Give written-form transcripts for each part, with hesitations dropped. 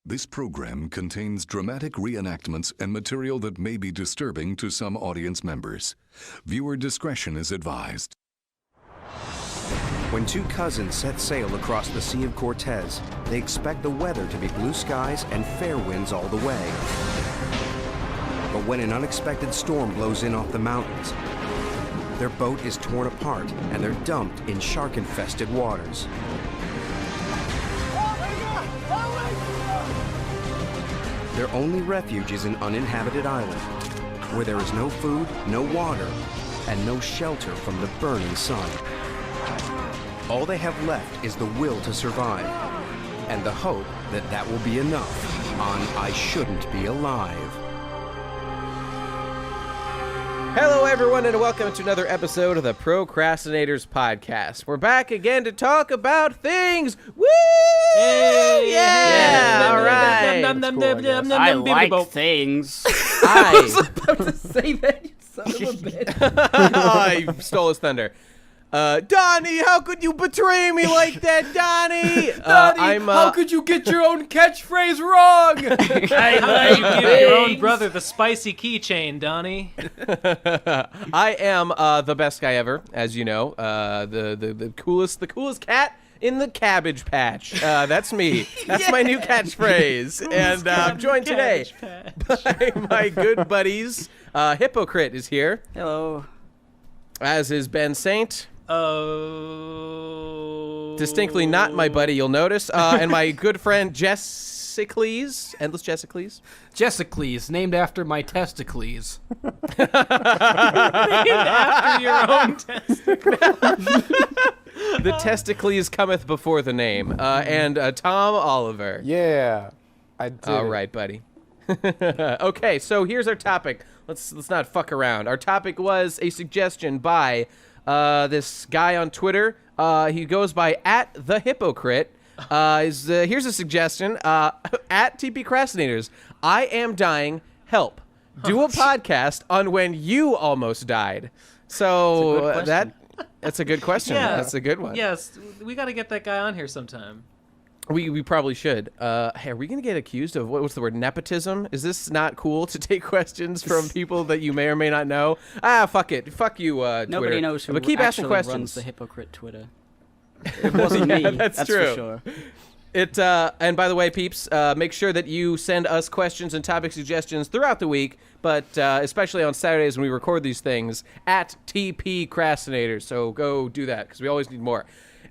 This program contains dramatic reenactments and material that may be disturbing to some audience members. Viewer discretion is advised. When two cousins set sail across the Sea of Cortez, they expect the weather to be blue skies and fair winds all the way. But when an unexpected storm blows in off the mountains, their boat is torn apart and they're dumped in shark-infested waters. Their only refuge is an uninhabited island, where there is no food, no water, and no shelter from the burning sun. All they have left is the will to survive, and the hope that that will be enough on I Shouldn't Be Alive. Hello, everyone, and welcome to another episode of the Pro Crastinators podcast. We're back again to talk about things. Woo! Hey, yeah! All right. I like things. I was about to say that, you son of a bitch. I stole his thunder. Donnie, how could you betray me like that, Donnie? Donnie, how could you get your own catchphrase wrong? How you give your own brother the spicy keychain, Donnie? I am the best guy ever, as you know. The coolest cat in the Cabbage Patch. That's me. That's my new catchphrase. And I'm joined today by my good buddies. Hypocrite is here. Hello. As is Ben Saint. Oh. Distinctly not my buddy, you'll notice. And my good friend Jessicles. Endless Jessicles. Jessicles, named after my testicles. Named after your own testicles. The testicles cometh before the name. And Tom Oliver. Yeah, I did. All right, buddy. Okay, so here's our topic. Let's not fuck around. Our topic was a suggestion by this guy on Twitter. He goes by @thehypocrite. Here's a suggestion. @TP Crastinators. I am dying. Help. Do a podcast on when you almost died. So that's a good question. Yeah. That's a good one. Yes, we got to get that guy on here sometime. We probably should. Hey, are we going to get accused of, what's the word, nepotism? Is this not cool to take questions from people that you may or may not know? Fuck it. Fuck you, Twitter. Nobody knows who but keep asking actually questions. runs the hypocrite Twitter. It wasn't me, that's true. For sure. And by the way, peeps, make sure that you send us questions and topic suggestions throughout the week, but especially on Saturdays when we record these things, @TP Crastinators. So go do that, because we always need more.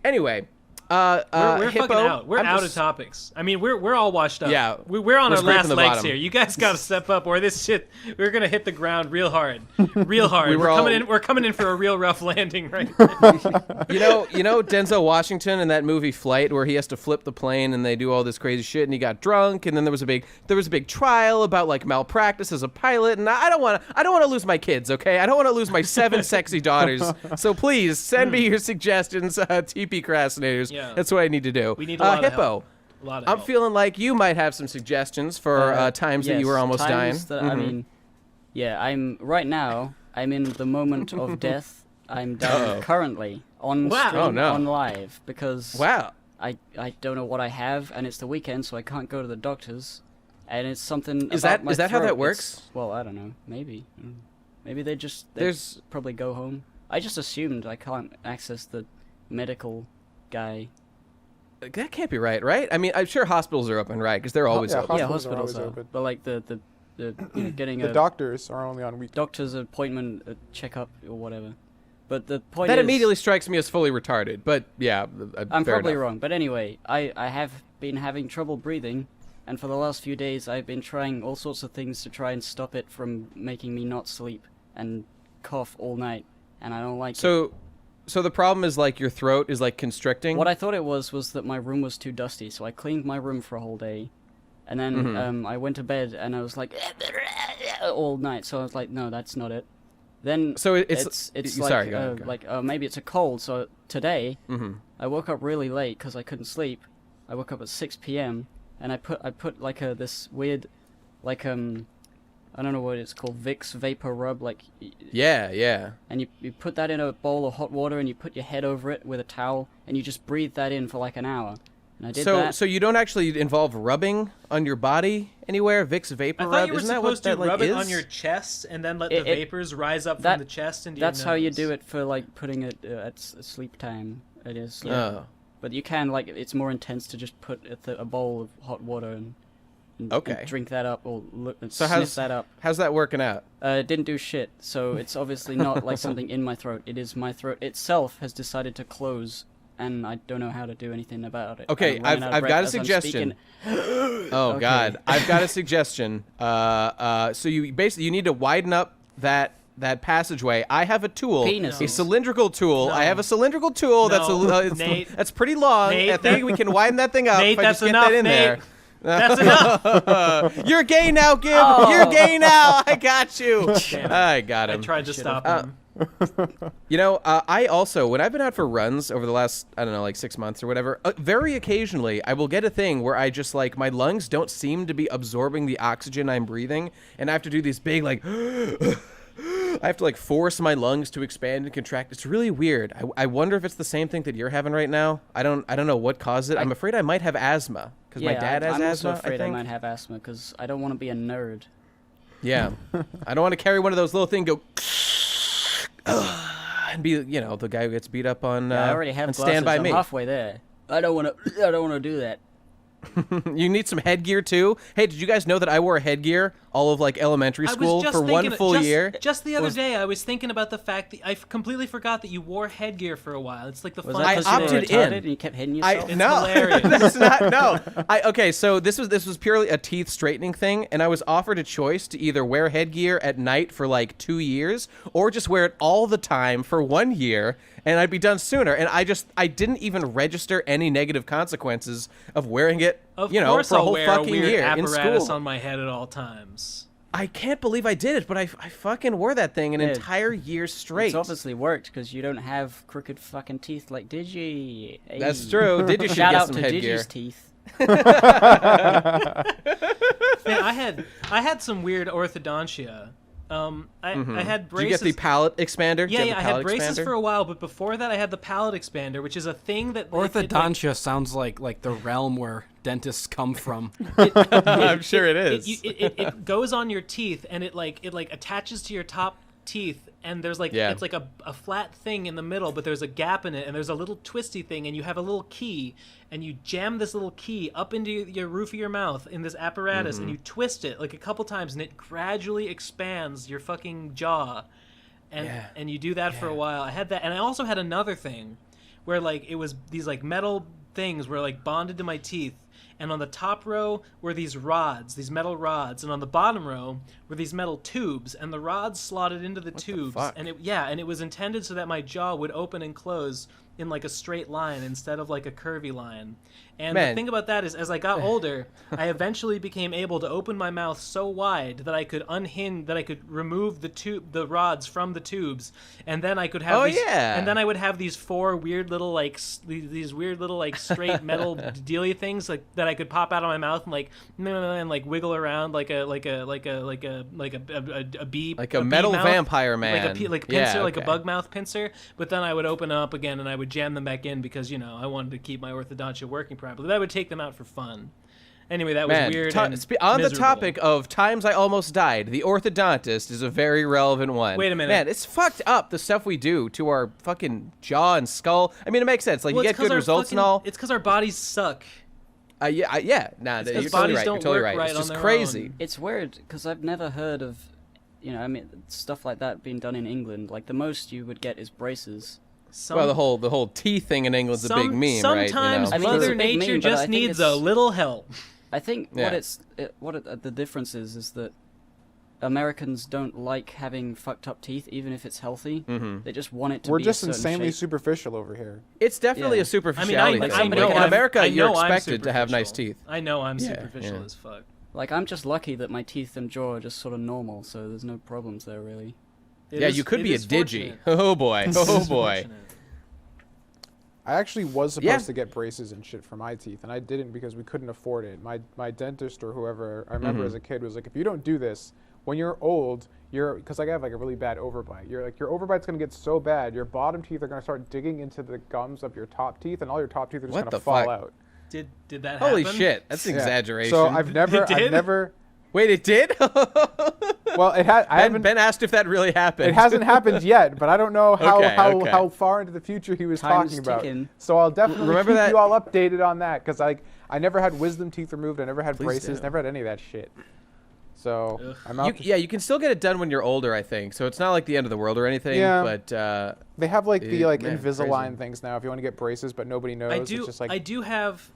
Anyway. We're Hippo, fucking out. We're out of topics. I mean, we're all washed up. Yeah, we're on our last legs bottom. here. You guys got to step up, or this shit, we're gonna hit the ground real hard, real hard. We're coming in for a real rough landing right now. You know Denzel Washington in that movie Flight, where he has to flip the plane and they do all this crazy shit, and he got drunk, and then there was a big trial about like malpractice as a pilot, and I don't want to lose my kids, okay? I don't want to lose my 7 sexy daughters. So please send me your suggestions, TP Crastinators. Yeah. That's what I need to do. We need a lot of Hippo. help. A lot of I'm help. feeling like you might have some suggestions for times that you were almost dying. I mean, yeah, I'm in the moment of death. I'm dying currently on stream, on live, because I don't know what I have, and it's the weekend, so I can't go to the doctors, and it's something. Is about my that how throat. that works? Well, I don't know. Maybe they probably go home. I just assumed I can't access the medical guy. That can't be right? I mean, I'm sure hospitals are open, right? Because they're always open. Yeah, hospitals are are. open. But like the getting the doctors are only on weekends. Doctor's appointment, checkup or whatever. But the point that is, immediately strikes me as fully retarded. But yeah, I'm probably enough. wrong. But anyway, I have been having trouble breathing, and for the last few days I've been trying all sorts of things to try and stop it from making me not sleep and cough all night, and I don't like it. So the problem is like your throat is like constricting? What I thought it was that my room was too dusty, so I cleaned my room for a whole day. And then I went to bed and I was like all night, so I was like, no, that's not it. Then so it's sorry, like maybe it's a cold. So today I woke up really late because I couldn't sleep. I woke up at 6 p.m. and I put like this weird like I don't know what it's called, Vicks Vapor Rub, like... Yeah. And you put that in a bowl of hot water and you put your head over it with a towel and you just breathe that in for like an hour. And I did that. So you don't actually involve rubbing on your body anywhere? Vicks vapor rub? I thought you were Isn't that supposed what to that, like, rub it is? on your chest and then let the vapors rise up from the chest into your nose. That's how you do it for like putting it at sleep time. It is. Yeah. Oh. But you can like it's more intense to just put a bowl of hot water and drink that up or sniff that up. How's that working out? It didn't do shit. So it's obviously not like something in my throat. It is my throat itself has decided to close. And I don't know how to do anything about it. Okay, I've got a suggestion. Oh okay. God, I've got a suggestion. So you need to widen up that passageway. I have a tool, a cylindrical tool. No. I have a cylindrical tool that's pretty long. Nate, I think we can widen that thing up. Nate, if I just get that in there. That's enough. You're gay now, Gib. Oh. You're gay now. I got you. I got him. I tried to stop him. You know, I also, when I've been out for runs over the last, I don't know, like 6 months or whatever, very occasionally I will get a thing where I just like, my lungs don't seem to be absorbing the oxygen I'm breathing, and I have to do these big like, I have to like force my lungs to expand and contract. It's really weird. I wonder if it's the same thing that you're having right now. I don't know what caused it. I'm afraid I might have asthma because my dad has I'm asthma. I'm also afraid I might have asthma because I don't want to be a nerd. Yeah, I don't want to carry one of those little things. Go. And be, you know, the guy who gets beat up on. I already have glasses. Stand by Me. I'm halfway there. I don't want to do that. You need some headgear too. Hey, did you guys know that I wore headgear all of like elementary school for one full year? Just the other day, I was thinking about the fact that I completely forgot that you wore headgear for a while. It's like the fun. I opted in. And you kept hitting yourself. No, hilarious. That's not. No. Okay, so this was purely a teeth straightening thing, and I was offered a choice to either wear headgear at night for like 2 years, or just wear it all the time for 1 year, and I'd be done sooner. And I didn't even register any negative consequences of wearing it. Of you know, course for a I'll whole wear fucking a weird year apparatus in school. on my head at all times. I can't believe I did it, but I fucking wore that thing an entire year straight. It's obviously worked because you don't have crooked fucking teeth like Digi. Hey. That's true. Digi should Shout get out some to headgear. Digi's teeth. Man, I had some weird orthodontia. I had braces. Did you get the palate expander? Yeah, I had braces for a while, but before that I had the palate expander, which is a thing that orthodontia sounds like the realm where dentists come from. I'm sure it is. It goes on your teeth and it attaches to your top teeth, and there's it's like a flat thing in the middle, but there's a gap in it, and there's a little twisty thing, and you have a little key, and you jam this little key up into your roof of your mouth in this apparatus, and you twist it like a couple times, and it gradually expands your fucking jaw, and you do that for a while. I had that, and I also had another thing where like it was these like metal things were like bonded to my teeth. And on the top row were these rods, these metal rods, and on the bottom row were these metal tubes, and the rods slotted into the tubes. And it was intended so that my jaw would open and close in like a straight line instead of like a curvy line. And the thing about that is, as I got older, I eventually became able to open my mouth so wide that I could remove the rods from the tubes, and then I could have and then I would have these four weird little like these weird little like straight metal dealy things like that I could pop out of my mouth and like wiggle around like a bee, like a metal mouth, vampire man, like a pincer, like a bug mouth pincer. But then I would open up again and I would jam them back in because I wanted to keep my orthodontia working properly. That would take them out for fun. Anyway, that was weird. On miserable. The topic of times I almost died, the orthodontist is a very relevant one. Wait a minute. Man, it's fucked up, the stuff we do to our fucking jaw and skull. I mean, it makes sense. Like, you get good results and all. It's because our bodies suck. Nah, you're totally right. You're totally right. It's just crazy. It's weird because I've never heard of, stuff like that being done in England. Like, the most you would get is braces. Well, the whole teeth thing in England's a big meme, right? Sometimes Mother Nature just needs a little help. I think the difference is that Americans don't like having fucked up teeth, even if it's healthy. Mm-hmm. They just want it to be. We're just a insanely shape. superficial over here. It's definitely a superficiality thing. I know in America, you're expected to have nice teeth. I know I'm superficial as fuck. Like, I'm just lucky that my teeth and jaw are just sort of normal, so there's no problems there really. You could be a digi. Oh boy. Oh boy. I actually was supposed to get braces and shit for my teeth, and I didn't because we couldn't afford it. My dentist or whoever, I remember as a kid, was like, if you don't do this, when you're old, because I have like a really bad overbite, your overbite's going to get so bad, your bottom teeth are going to start digging into the gums of your top teeth, and all your top teeth are just going to fall out. Did that happen? Holy shit, that's an exaggeration. So I've never. Wait, it did? Well, it had. I haven't. Ben asked if that really happened. It hasn't happened yet, but I don't know how far into the future he was Time's talking about. ticking. So I'll definitely Remember keep that- you all updated on that, because I never had wisdom teeth removed. I never had braces. do. Never had any of that shit. So Ugh. I'm out. You can still get it done when you're older, I think. So it's not like the end of the world or anything. Yeah. But They have like the man, Invisalign crazy. things now. If you want to get braces, but nobody knows, I it's do. just like I do have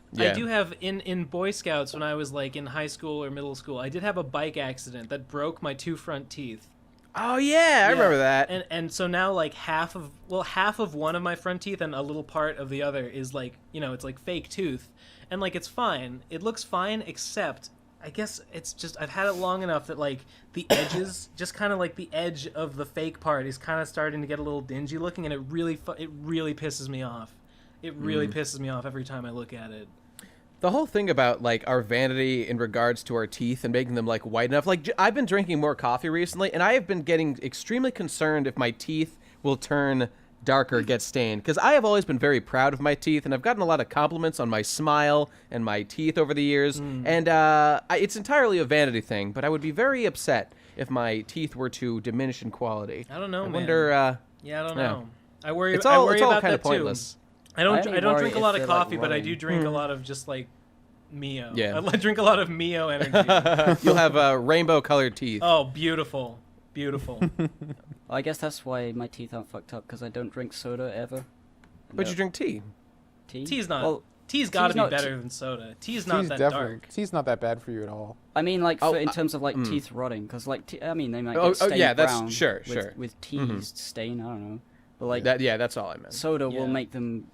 in Boy Scouts when I was like in high school or middle school. I did have a bike accident that broke my 2 front teeth. oh yeah, I remember that. And so now like half of one of my front teeth and a little part of the other is like, it's like fake tooth, and like it's fine. It looks fine, except I guess it's just I've had it long enough that like the edges, just kind of like the edge of the fake part is kind of starting to get a little dingy looking, and it really pisses me off. It really pisses me off every time I look at it. The whole thing about like our vanity in regards to our teeth and making them like white enough. Like I've been drinking more coffee recently, and I have been getting extremely concerned if my teeth will turn darker, get stained, because I have always been very proud of my teeth, and I've gotten a lot of compliments on my smile and my teeth over the years, and it's entirely a vanity thing, but I would be very upset if my teeth were to diminish in quality. I don't know, man. Wonder, I don't know. I worry. It's all about kind that of pointless. Too. I don't worry drink a if lot of they're, like, coffee, but I do running. drink a lot of just like Mio. Yeah. I drink a lot of Mio energy. You'll have rainbow-colored teeth. Oh, beautiful, beautiful. I guess that's why my teeth aren't fucked up, because I don't drink soda ever. But you drink tea. Tea? Tea's not. Well, tea's got to be not- better than soda. Tea's not that dark. Tea's not that bad for you at all. I mean, like, Oh, in terms of, like, teeth rotting, because, like, I mean, they might Oh, get stained yeah, that's- brown sure, with, sure. with tea stain, I don't know. But, like, That's all I meant. soda Yeah. will make them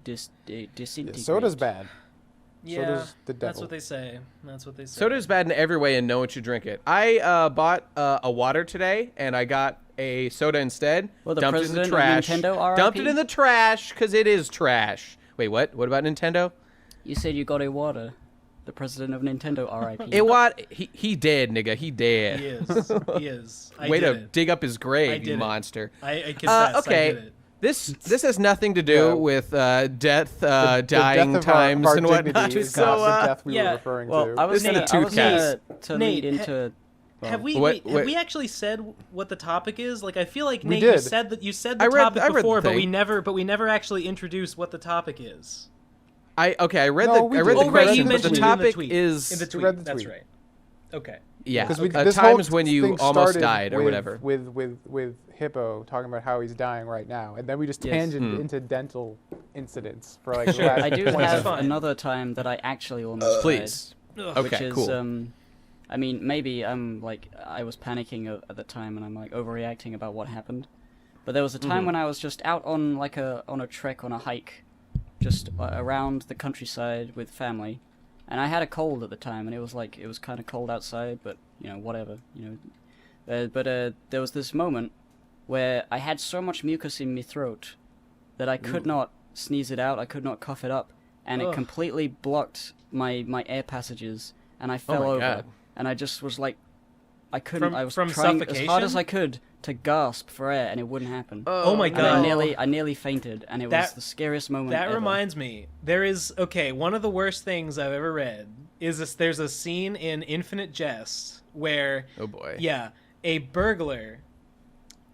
disintegrate. Soda's bad. Yeah, Soda's the that's devil. what they say. That's what they say. Soda's bad in every way, and no one should drink it. I bought a water today, and I got a soda instead. Well, the dumped it in the president of trash. Nintendo, RIP? Dumped it in the trash because it is trash. Wait, what? What about Nintendo? You said you got a water. The president of Nintendo, RIP. He did, nigga. He did. He is. He is. Way to dig up his I grave, did you it. monster. I confess. Okay. I did it. This has nothing to do with death, The dying death of times, our and whatnot. dignity is So, not the death we yeah. were referring Well, to. I was This is gonna, the I was toothpaste. gonna to Nate, lead into... well, Have we Wait, have we actually said what the topic is? Like I feel like We Nate, you did. said that you said I the read- topic I read the before, but thing. we never actually introduced what the topic is. I read No, we I read did. the Oh, right, you question, but the mentioned it in the topic tweet. is In the tweet. read the That's tweet. right. Okay. yeah, Because times whole when you thing almost started died or with, whatever. With Hippo talking about how he's dying right now, and then we just Yes. tangented into dental incidents for like the last I do 20 have fine. another time that I actually almost Please. Ugh. which Okay, is, cool. I mean, maybe I'm like, I was panicking at the time and I'm like overreacting about what happened. But there was a time when I was just out on like on a trek, on a hike, just around the countryside with family. And I had a cold at the time, and it was kind of cold outside, but, whatever, but there was this moment where I had so much mucus in my throat that I could not sneeze it out, I could not cough it up, and it completely blocked my air passages, and I fell over. God. And I just was like, I couldn't, I was from trying as hard as suffocation? I could to gasp for air, and it wouldn't happen. Oh my And god. I nearly fainted, and it was the scariest moment That ever. reminds me. One of the worst things I've ever read is this. There's a scene in Infinite Jest where Oh boy. yeah, a burglar.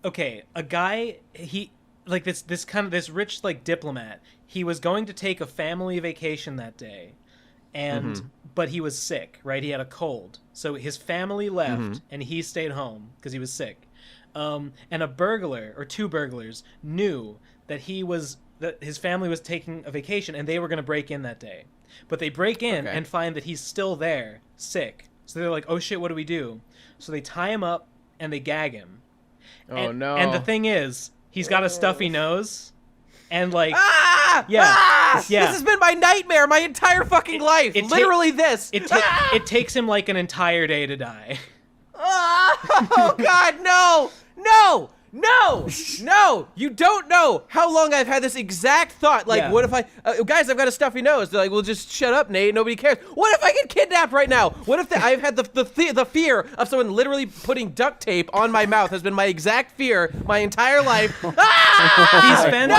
Okay, a guy, he like this rich like diplomat. He was going to take a family vacation that day, and but he was sick, right? He had a cold, so his family left and he stayed home because he was sick. And a burglar or two burglars knew that his family was taking a vacation and they were going to break in that day. But they break in and find that he's still there, sick. So they're like, "Oh shit, what do we do?" So they tie him up and they gag him. Oh no. And the thing is, he's got a stuffy nose. And like yeah. yeah. This has been my nightmare my entire fucking life. Literally this. It takes him like an entire day to die. Oh God, no! You don't know how long I've had this exact thought. Like, Yeah. what if I, guys? I've got a stuffy nose. They're like, well, just shut up, Nate. Nobody cares. What if I get kidnapped right now? What if I've had the fear of someone literally putting duct tape on my mouth has been my exact fear my entire life. He's spent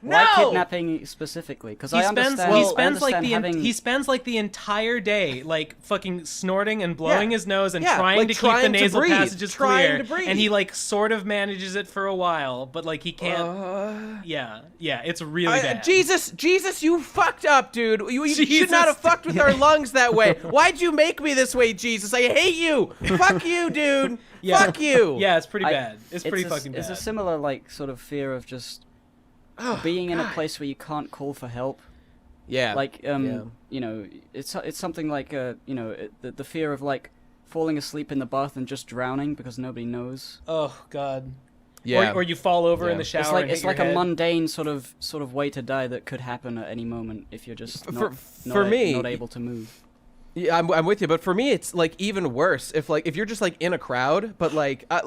Why kidnapping specifically? Because I understand. He spends like the entire day like fucking snorting and blowing his nose and trying to keep the nasal passages clear, and he like sort of manages it for a while, but like he can't. Yeah, it's really bad. Jesus, you fucked up, dude. You should not have fucked with our lungs that way. Why'd you make me this way, Jesus? I hate you. Fuck you, dude. Fuck you. Yeah, it's pretty bad. It's pretty fucking bad. It's a similar like sort of fear of just being in a place where you can't call for help. Yeah. Like you know, it's something like the fear of like falling asleep in the bath and just drowning because nobody knows. Oh God. Yeah. Or you fall over in the shower. It's like a mundane sort of way to die that could happen at any moment if you're just not able to move. Yeah, I'm with you, but for me, it's like even worse if you're just like in a crowd, but like I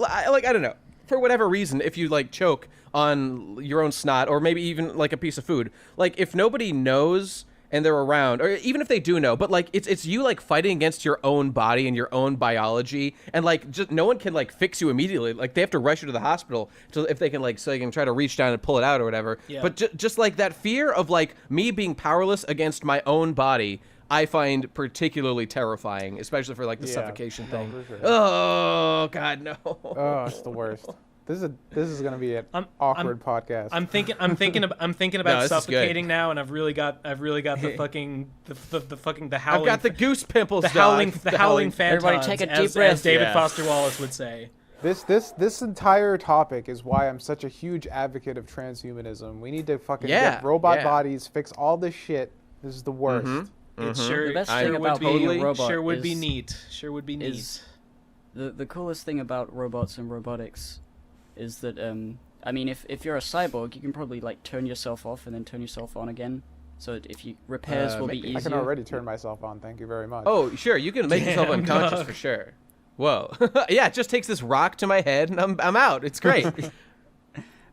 don't know, for whatever reason, if you like choke on your own snot or maybe even like a piece of food, like if nobody knows and they're around, or even if they do know, but like it's you like fighting against your own body and your own biology, and like just no one can like fix you immediately. Like they have to rush you to the hospital if they can so they can try to reach down and pull it out or whatever. Yeah. But just like that fear of like me being powerless against my own body, I find particularly terrifying, especially for like the suffocation thing. Sure. Oh God, no! Oh, it's the worst. This is gonna be an awkward podcast. I'm thinking about suffocating now, and I've really got the fucking the howling. I've got the goose pimples. The howling phantons. Everybody take a deep breath. As David Foster Wallace would say. This entire topic is why I'm such a huge advocate of transhumanism. We need to fucking get robot bodies, fix all this shit. This is the worst. Mm-hmm. It's sure. The best thing about being a robot would be neat. Sure would be neat. The coolest thing about robots and robotics is that I mean, if you're a cyborg, you can probably like turn yourself off and then turn yourself on again. So if you repairs will be easier. I can already turn myself on. Thank you very much. Oh, sure, you can make yourself unconscious for sure. Whoa, yeah, it just takes this rock to my head and I'm out. It's great.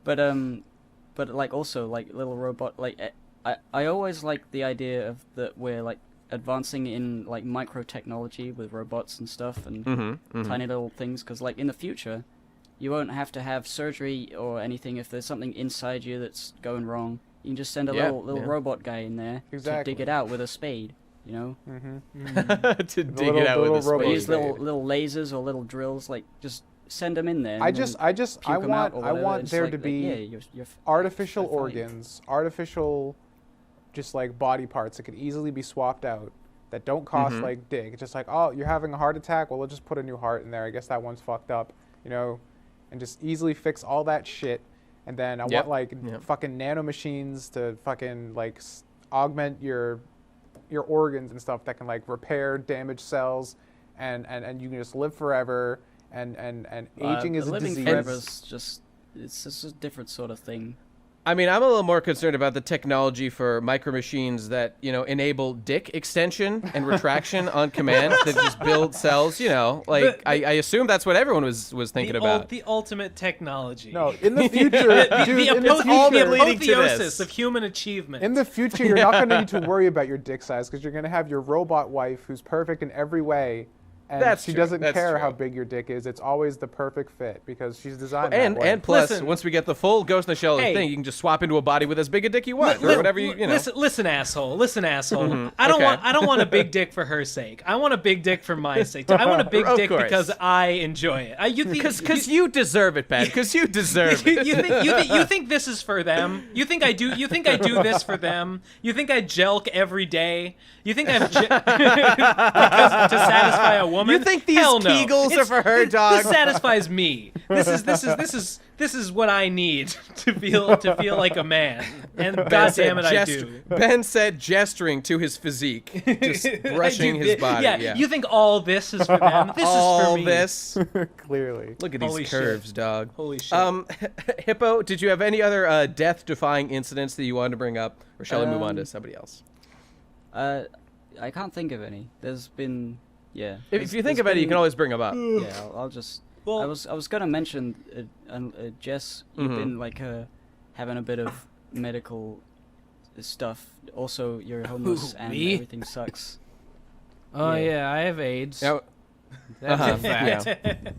but like also like little robot like. I always like the idea of that we're like advancing in like micro technology with robots and stuff and tiny little things, because like in the future you won't have to have surgery or anything if there's something inside you that's going wrong. You can just send a little robot guy in there to dig it out with a spade, you know? To dig it out with a spade. Use little lasers or little drills, like just send them in there. I want there to be artificial organs, artificial just like body parts that could easily be swapped out that don't cost like dig. It's just like, oh, you're having a heart attack? Well, we'll just put a new heart in there. I guess that one's fucked up, you know, and just easily fix all that shit. And then I want like fucking nanomachines to fucking like augment your organs and stuff that can like repair damaged cells, and you can just live forever. And aging is a disease. Living forever is just a different sort of thing. I mean, I'm a little more concerned about the technology for micro machines that, you know, enable dick extension and retraction on command that just build cells, you know. Like, I assume that's what everyone was thinking about. The ultimate technology. No, in the future, the apotheosis of human achievement. In the future, you're not going to need to worry about your dick size because you're going to have your robot wife who's perfect in every way. And she doesn't care how big your dick is. It's always the perfect fit because she's designed that way. And plus, once we get the full Ghost in the Shell thing, you can just swap into a body with as big a dick you want, or whatever you know. Listen, asshole. I don't want a big dick for her sake. I want a big dick for my sake. I want a big dick because I enjoy it. Because you deserve it, Ben. Because you deserve it. You think this is for them? You think I do this for them? You think I jelk every day? You think I've because to satisfy a woman? You think these Kegels are for her, dog? This satisfies me. This is what I need to feel like a man. And goddamn it, I do. Ben said, gesturing to his physique, just brushing his body. Yeah, you think all this is for them? This is for me. All this, clearly. Look at these curves, dog. Holy shit. Hippo, did you have any other death-defying incidents that you wanted to bring up, or shall we move on to somebody else? I can't think of any. There's been, If you think of any, you can always bring them up. Yeah, I'll just. Well, I was gonna mention, Jess, you've been like having a bit of medical stuff. Also, you're homeless and everything sucks. Oh yeah, I have AIDS. Now, That's a fact.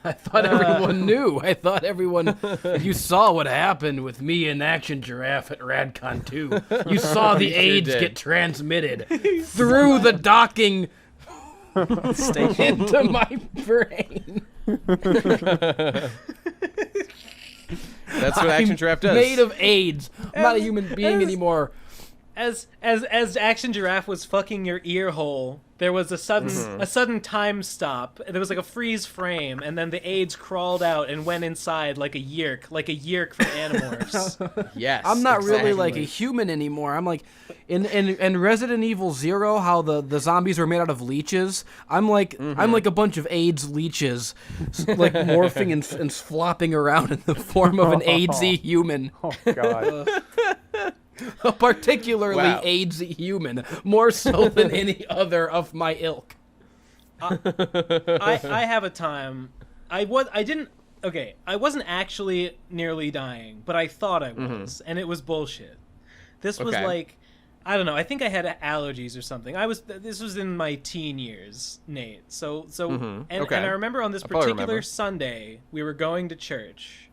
I thought everyone knew. I thought everyone. You saw what happened with me and Action Giraffe at RadCon 2. You saw the AIDS get transmitted through the docking station into my brain. That's what Action Giraffe does. Made of AIDS. I'm not a human being anymore. As Action Giraffe was fucking your ear hole, there was a sudden time stop. There was like a freeze frame, and then the AIDS crawled out and went inside like a yerk for Animorphs. Yes, I'm not really like a human anymore. I'm like in Resident Evil 0, how the zombies were made out of leeches. I'm like a bunch of AIDS leeches, like morphing and flopping around in the form of an AIDSy human. Oh God. A particularly AIDSy human, more so than any other of my ilk. I have a time. I wasn't actually nearly dying, but I thought I was, and it was bullshit. This was like, I don't know. I think I had allergies or something. This was in my teen years, Nate. And I remember on this particular Sunday we were going to church,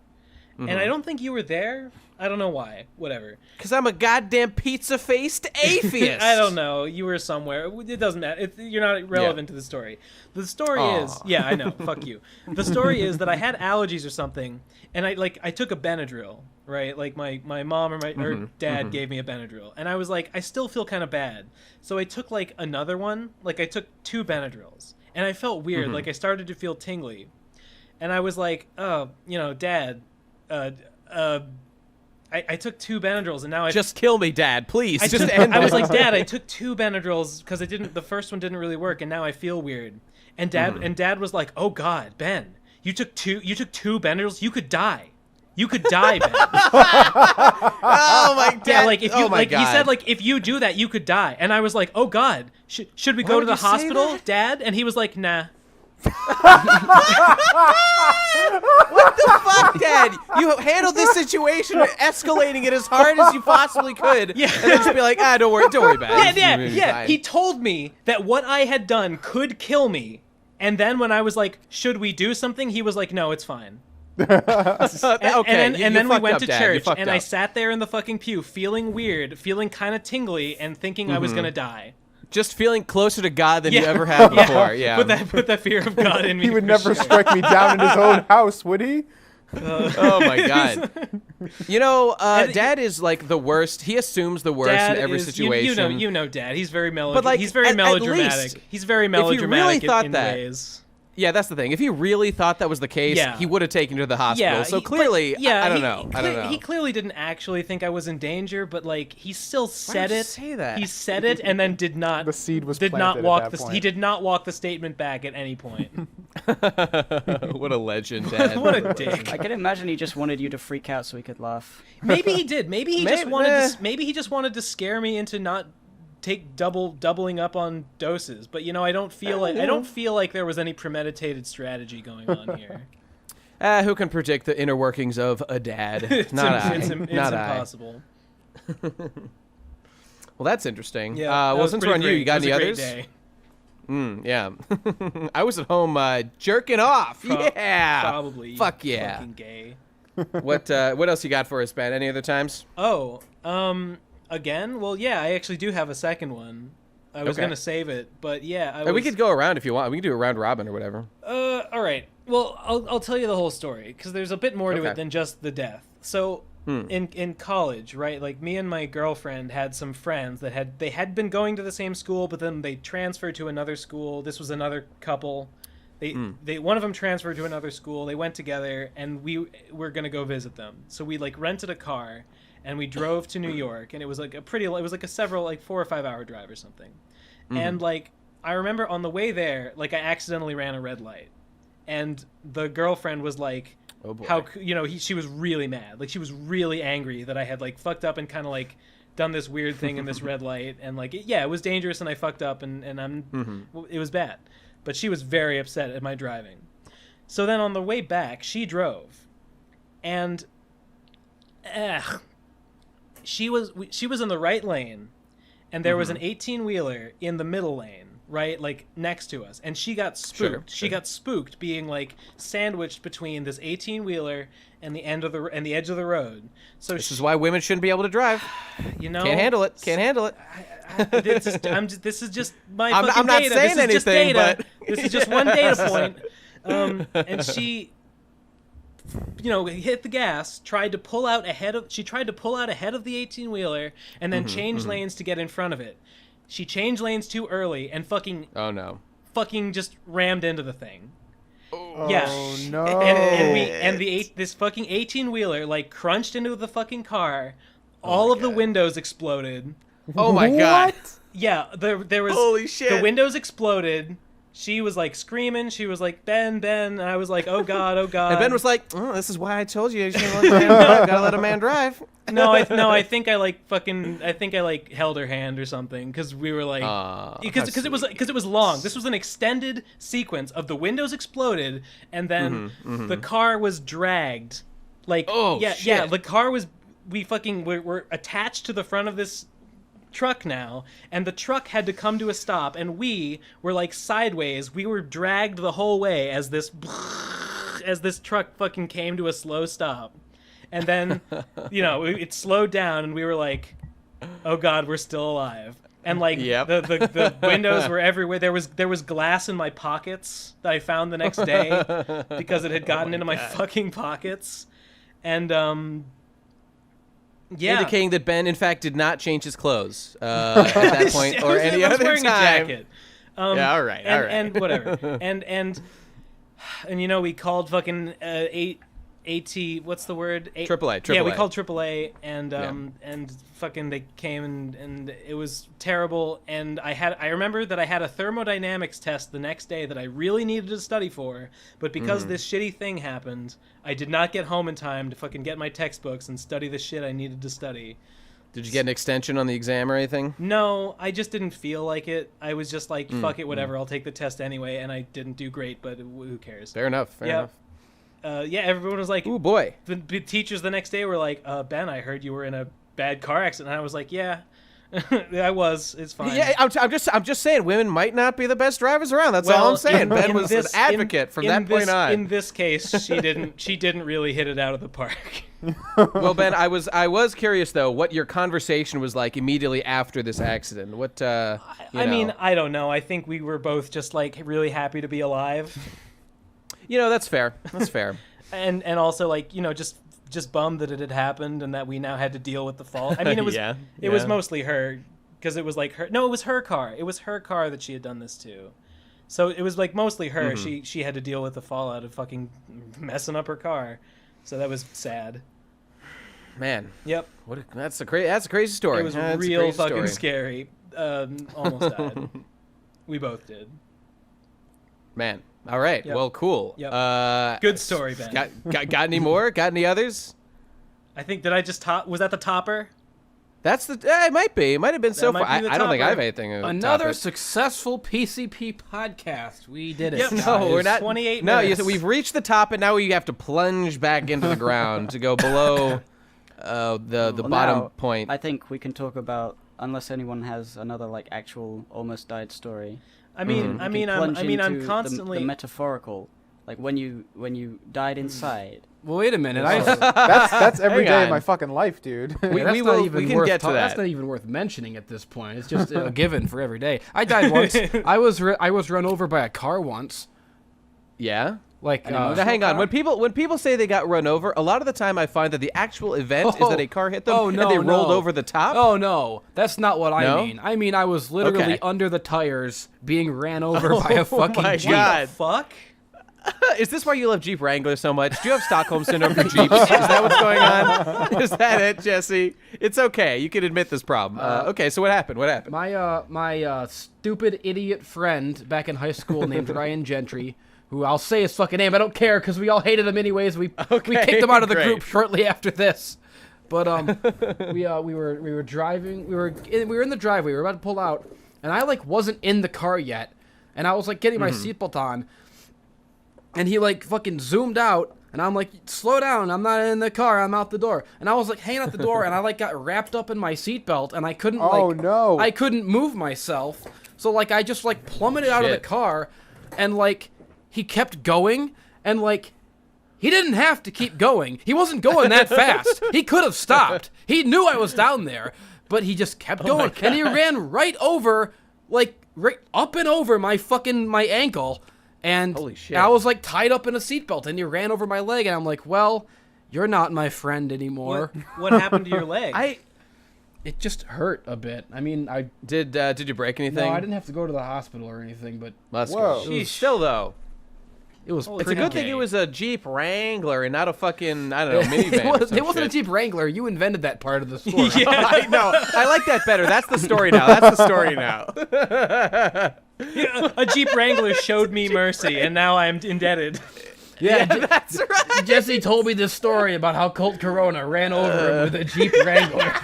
and I don't think you were there. I don't know why. Whatever. Because I'm a goddamn pizza-faced atheist. I don't know. You were somewhere. It doesn't matter. You're not relevant to the story. The story is... Yeah, I know. Fuck you. The story is that I had allergies or something, and I took a Benadryl, right? Like, my mom or or dad gave me a Benadryl. And I was like, I still feel kind of bad. So I took, like, another one. Like, I took 2 Benadryls. And I felt weird. Like, I started to feel tingly. And I was like, oh, Dad... I took 2 Benadryls and now just kill me, Dad, please. I was like, Dad, I took 2 Benadryls because the first one didn't really work, and now I feel weird. And Dad was like, oh God, Ben, you took 2 Benadryls, you could die. You could die, Ben. Oh my God! Yeah, like if you he said like if you do that, you could die. And I was like, oh God, should we go to the hospital, Dad? And he was like, nah. What the fuck, Dad? You handled this situation, escalating it as hard as you possibly could, and then just be like, don't worry about it. Yeah. He told me that what I had done could kill me, and then when I was like, should we do something? He was like, no, it's fine. And then we went to church, and I sat there in the fucking pew, feeling weird, feeling kind of tingly, and thinking I was gonna die. Just feeling closer to God than you ever have before. Yeah. Put that fear of God in me. He would never strike me down in his own house, would he? Oh my God. Dad is like the worst. He assumes the worst in every situation. You know Dad. He's very melodramatic. He's very melodramatic. He's very melodramatic in ways. Yeah, that's the thing. If he really thought that was the case, he would have taken you to the hospital. Yeah, so clearly, I don't know. He clearly didn't actually think I was in danger, but like he still said it. Say that? He said it and then did not. The seed was did planted not walk at that point. He did not walk the statement back at any point. What a legend, Dad. What a dick. I can imagine he just wanted you to freak out so he could laugh. Maybe he did. Maybe he just wanted to scare me into not doubling up on doses, but I don't feel like there was any premeditated strategy going on here. Who can predict the inner workings of a dad? It's impossible. Well, that's interesting. Yeah, well, since we're on you got any others? Day. Yeah. I was at home jerking off. Probably. Fuck yeah. Fucking gay. What else you got for us, Ben? Any other times? Again? Well, yeah, I actually do have a second one. I was going to save it, but yeah. We could go around if you want. We can do a round robin or whatever. All right. Well, I'll tell you the whole story, because there's a bit more to it than just the death. So, in college, right, like me and my girlfriend had some friends that had been going to the same school, but then they transferred to another school. This was another couple. One of them transferred to another school. They went together, and we were going to go visit them. So we, rented a car, and we drove to New York, and it was like a 4 or 5 hour drive or something. And I remember on the way there, I accidentally ran a red light, and the girlfriend was like, oh boy. she was really mad. She was really angry that I had fucked up and kind of done this weird thing in this red light, and it was dangerous and I fucked up and it was bad. But she was very upset at my driving. So then on the way back, she drove, and she was in the right lane, and there was an 18-wheeler in the middle lane, right, like next to us, and she got spooked. She got spooked being like sandwiched between this 18-wheeler and the edge of the road. So this is why women shouldn't be able to drive. You know, can't handle it. This is just my fucking I'm not data. saying this is anything, just data. but this is just one data point. And she, hit the gas. Tried to pull out ahead of the 18-wheeler, and then changed lanes to get in front of it. She changed lanes too early and fucking just rammed into the thing. Oh yeah. no! And this fucking 18-wheeler like crunched into the fucking car. All of the windows exploded. Oh my god! Yeah, there was. Holy shit! The windows exploded. She was like screaming. She was like, Ben. And I was like, oh god, oh god. And Ben was like, oh, this is why I told you gotta let a man drive. No, I think I held her hand or something because we were like, because it was long. This was an extended sequence of the windows exploded and then the car was dragged. Like, yeah, the car was. We're attached to the front of this truck now, and the truck had to come to a stop, and we were like sideways. We were dragged the whole way as this truck fucking came to a slow stop, and then it slowed down, and we were like, oh god, we're still alive. And like the windows were everywhere. There was glass in my pockets that I found the next day because it had gotten into my fucking pockets, and indicating that Ben, in fact, did not change his clothes at that point or any other time. I was wearing a jacket. All right. And whatever. And we called fucking AT. What's the word? AAA. Yeah, we called AAA, and fucking they came and it was terrible. And I remember that I had a thermodynamics test the next day that I really needed to study for, but because this shitty thing happened, I did not get home in time to fucking get my textbooks and study the shit I needed to study. Did you get an extension on the exam or anything? No, I just didn't feel like it. I was just like, fuck it, whatever. I'll take the test anyway, and I didn't do great, but who cares? Fair enough. Everyone was like, "Ooh, boy." The teachers the next day were like, Ben, I heard you were in a bad car accident. And I was like, yeah, I was. It's fine. Yeah, I'm just saying, women might not be the best drivers around. That's all I'm saying. Ben was an advocate from that point on. In this case, she didn't really hit it out of the park. Well, Ben, I was curious though what your conversation was like immediately after this accident. What I mean, I don't know. I think we were both just like really happy to be alive. That's fair. That's fair. and also like, just bummed that it had happened and that we now had to deal with the fault. I mean, it was it was mostly her because it was like her. No, it was her car. It was her car that she had done this to. So it was like mostly her. Mm-hmm. She had to deal with the fallout of fucking messing up her car. So that was sad. Man. Yep. That's a crazy story. It was real fucking scary. Almost died. We both did. Man. All right. Yep. Well, cool. Yep. Good story, Ben. Got any more? Got any others? I think, did I just top? Was that the topper? That's the. It might be. It might have been so far. I don't think I have anything. Another successful PCP podcast. We did it. Yep. No, we're not. 28 minutes. No, we've reached the top, and now we have to plunge back into the ground to go below the bottom point. I think we can talk about, unless anyone has another like actual almost died story. I'm constantly the metaphorical, like when you died inside. Well, wait a minute. That's every day of my fucking life, dude. We can get to that. That's not even worth mentioning at this point. It's just a given for every day. I died once. I was run over by a car once. Yeah. Like, now, hang on. When people say they got run over, a lot of the time I find that the actual event is that a car hit them and they rolled over the top. Oh no, that's not what I mean. I mean I was literally under the tires being ran over by a fucking Jeep. God. Fuck. Is this why you love Jeep Wranglers so much? Do you have Stockholm syndrome for Jeeps? Is that what's going on? Is that it, Jesse? It's okay. You can admit this problem. Okay, so what happened? What happened? My stupid idiot friend back in high school named Ryan Gentry, who I'll say his fucking name. I don't care because we all hated him anyways. We kicked him out of the group shortly after this. But we were driving. We were in the driveway. We were about to pull out, and I like wasn't in the car yet, and I was like getting my seatbelt on, and he like fucking zoomed out, and I'm like, slow down. I'm not in the car. I'm out the door. And I was like hanging out the door, and I like got wrapped up in my seatbelt, and I couldn't I couldn't move myself. So, like, I just, like, plummeted out of the car, and, like, he kept going, and, like, he didn't have to keep going. He wasn't going that fast. He could have stopped. He knew I was down there, but he just kept going, and he ran right over, like, right up and over my ankle, and holy shit. I was, like, tied up in a seatbelt, and he ran over my leg, and I'm like, well, you're not my friend anymore. What happened to your leg? It just hurt a bit. I mean, I did you break anything? No, I didn't have to go to the hospital or anything, but Still though. It was. It's a good thing it was a Jeep Wrangler and not a fucking, I don't know, minivan. It wasn't a Jeep Wrangler. You invented that part of the story. Yeah, I know. I like that better. That's the story now. That's the story now. A Jeep Wrangler showed me mercy, and now I'm indebted. Yeah, that's right. Jesse told me this story about how Colt Corona ran over him with a Jeep Wrangler.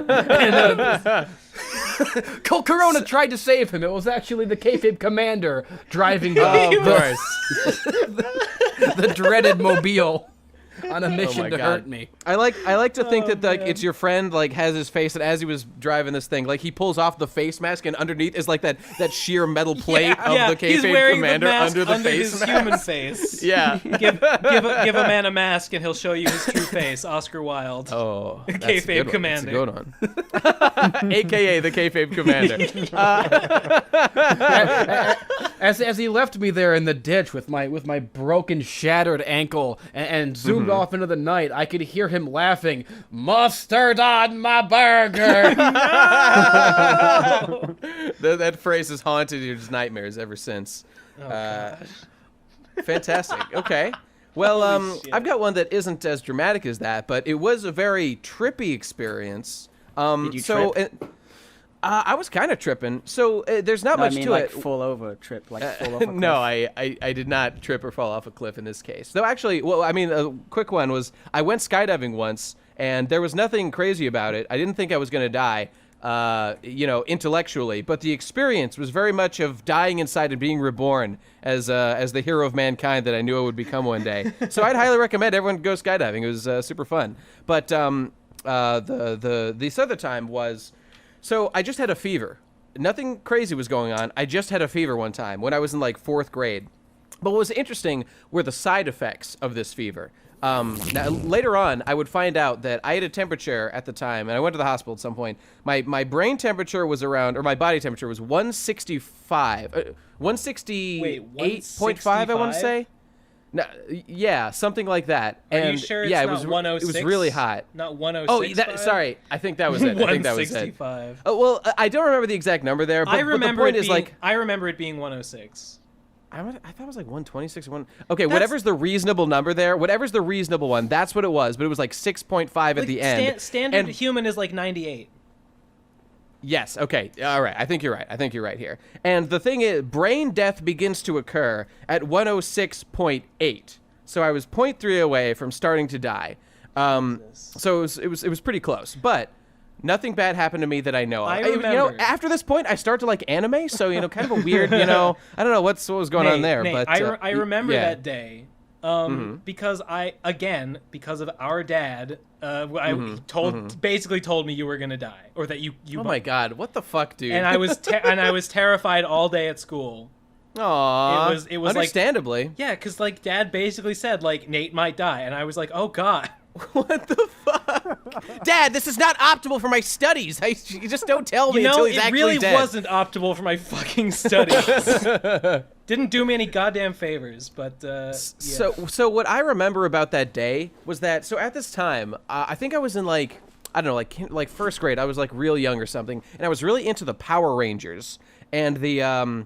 And, Colt Corona tried to save him. It was actually the kayfabe commander driving the dreaded mobile on a mission to hurt me. I like to think that like it's your friend like has his face, and as he was driving this thing, like he pulls off the face mask, and underneath is like that sheer metal plate of the kayfabe commander under the face his mask. Human face. Yeah. give a man a mask, and he'll show you his true face. Oscar Wilde. Oh, kayfabe commander. That's a good one. AKA the kayfabe commander. As he left me there in the ditch with my broken, shattered ankle and zoomed off into the night, I could hear him laughing, "Mustard on my burger." That phrase has haunted your nightmares ever since. Fantastic. Okay. Well, I've got one that isn't as dramatic as that, but it was a very trippy experience. Did you trip? I was kind of tripping, so there's not much to like it. Fall over trip, like fall off a cliff. No, I did not trip or fall off a cliff in this case. Though actually, well, I mean, a quick one was I went skydiving once, and there was nothing crazy about it. I didn't think I was going to die, intellectually, but the experience was very much of dying inside and being reborn as the hero of mankind that I knew I would become one day. So I'd highly recommend everyone go skydiving. It was super fun. But this other time was. So I just had a fever. Nothing crazy was going on. I just had a fever one time when I was in like 4th grade. But what was interesting were the side effects of this fever. Now, later on, I would find out that I had a temperature at the time, and I went to the hospital at some point. My brain temperature was around, or my body temperature was 165, 168.5, I want to say. No, yeah, something like that. Are you sure it's not 106? It was really hot. Not 106. Oh, sorry. I think that was it. I think that was it. 165. Oh, well, I don't remember the exact number there, but, I remember but the point is like I remember it being 106. I thought it was like 126 or 1. Okay, whatever's the reasonable number there, whatever's the reasonable one, that's what it was. But it was like 6.5 at the end. Standard human is like 98. Yes, okay, all right, I think you're right here. And the thing is, brain death begins to occur at 106.8. So I was 0.3 away from starting to die. So it was pretty close, but nothing bad happened to me that I know of. I remember. After this point, I start to like anime, so, kind of a weird, I don't know what was going on there. Nate, but I remember that day. Because because of our dad, basically told me you were gonna die, or that you. Oh my God! What the fuck, dude? And I was terrified all day at school. Aww. It was understandably. Like, yeah, because like Dad basically said like Nate might die, and I was like, oh God. What the fuck? Dad, this is not optimal for my studies. You just don't tell me until he's actually really dead. wasn't optimal for my fucking studies. Didn't do me any goddamn favors, but yeah. So what I remember about that day was that, so at this time, I think I was in like, I don't know, like 1st grade. I was like real young or something, and I was really into the Power Rangers. And the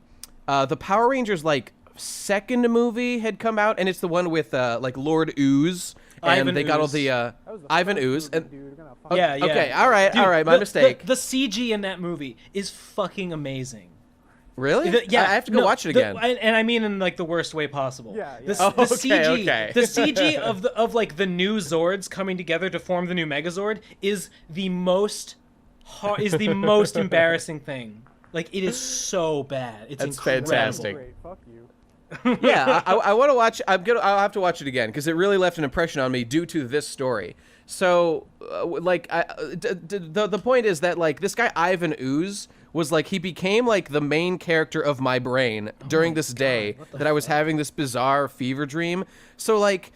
Power Rangers like 2nd movie had come out, and it's the one with like Lord Ooze. And Ivan they got all Ooze. the Ivan Ooze. And, Yeah. Okay, all right, Dude, my mistake. The CG in that movie is fucking amazing. Really? Yeah, I have to go watch it again. And I mean in like the worst way possible. Yeah. The Okay. The CG of like the new Zords coming together to form the new Megazord is the most embarrassing thing. Like, it is so bad. It's That's incredible. fantastic. Great, fuck you. Yeah, I want to watch. I'll have to watch it again because it really left an impression on me due to this story. So, the point is that like this guy Ivan Ooze was like he became like the main character of my brain during this day that I was having this bizarre fever dream. So like,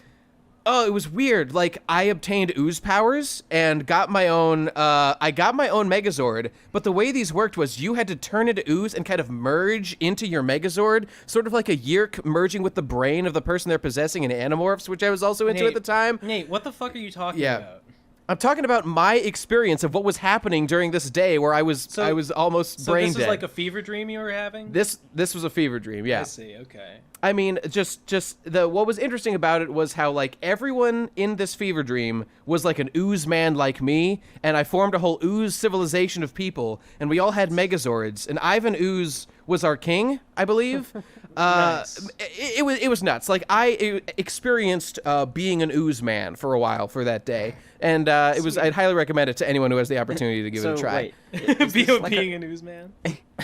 oh, it was weird. Like I obtained ooze powers and got my own. I got my own Megazord. But the way these worked was you had to turn into ooze and kind of merge into your Megazord, sort of like a Yeerk merging with the brain of the person they're possessing in Animorphs, which I was also into at the time. Nate, what the fuck are you talking about? I'm talking about my experience of what was happening during this day where I was almost brain dead. So this was like a fever dream you were having? This was a fever dream, yeah. I see, okay. I mean, what was interesting about it was how like everyone in this fever dream was like an ooze man like me, and I formed a whole ooze civilization of people, and we all had Megazords, and Ivan Ooze was our king, I believe. Nice. It was nuts. Like I experienced being an ooze man for a while for that day, and I'd highly recommend it to anyone who has the opportunity to give it a try. Wait, being an ooze man.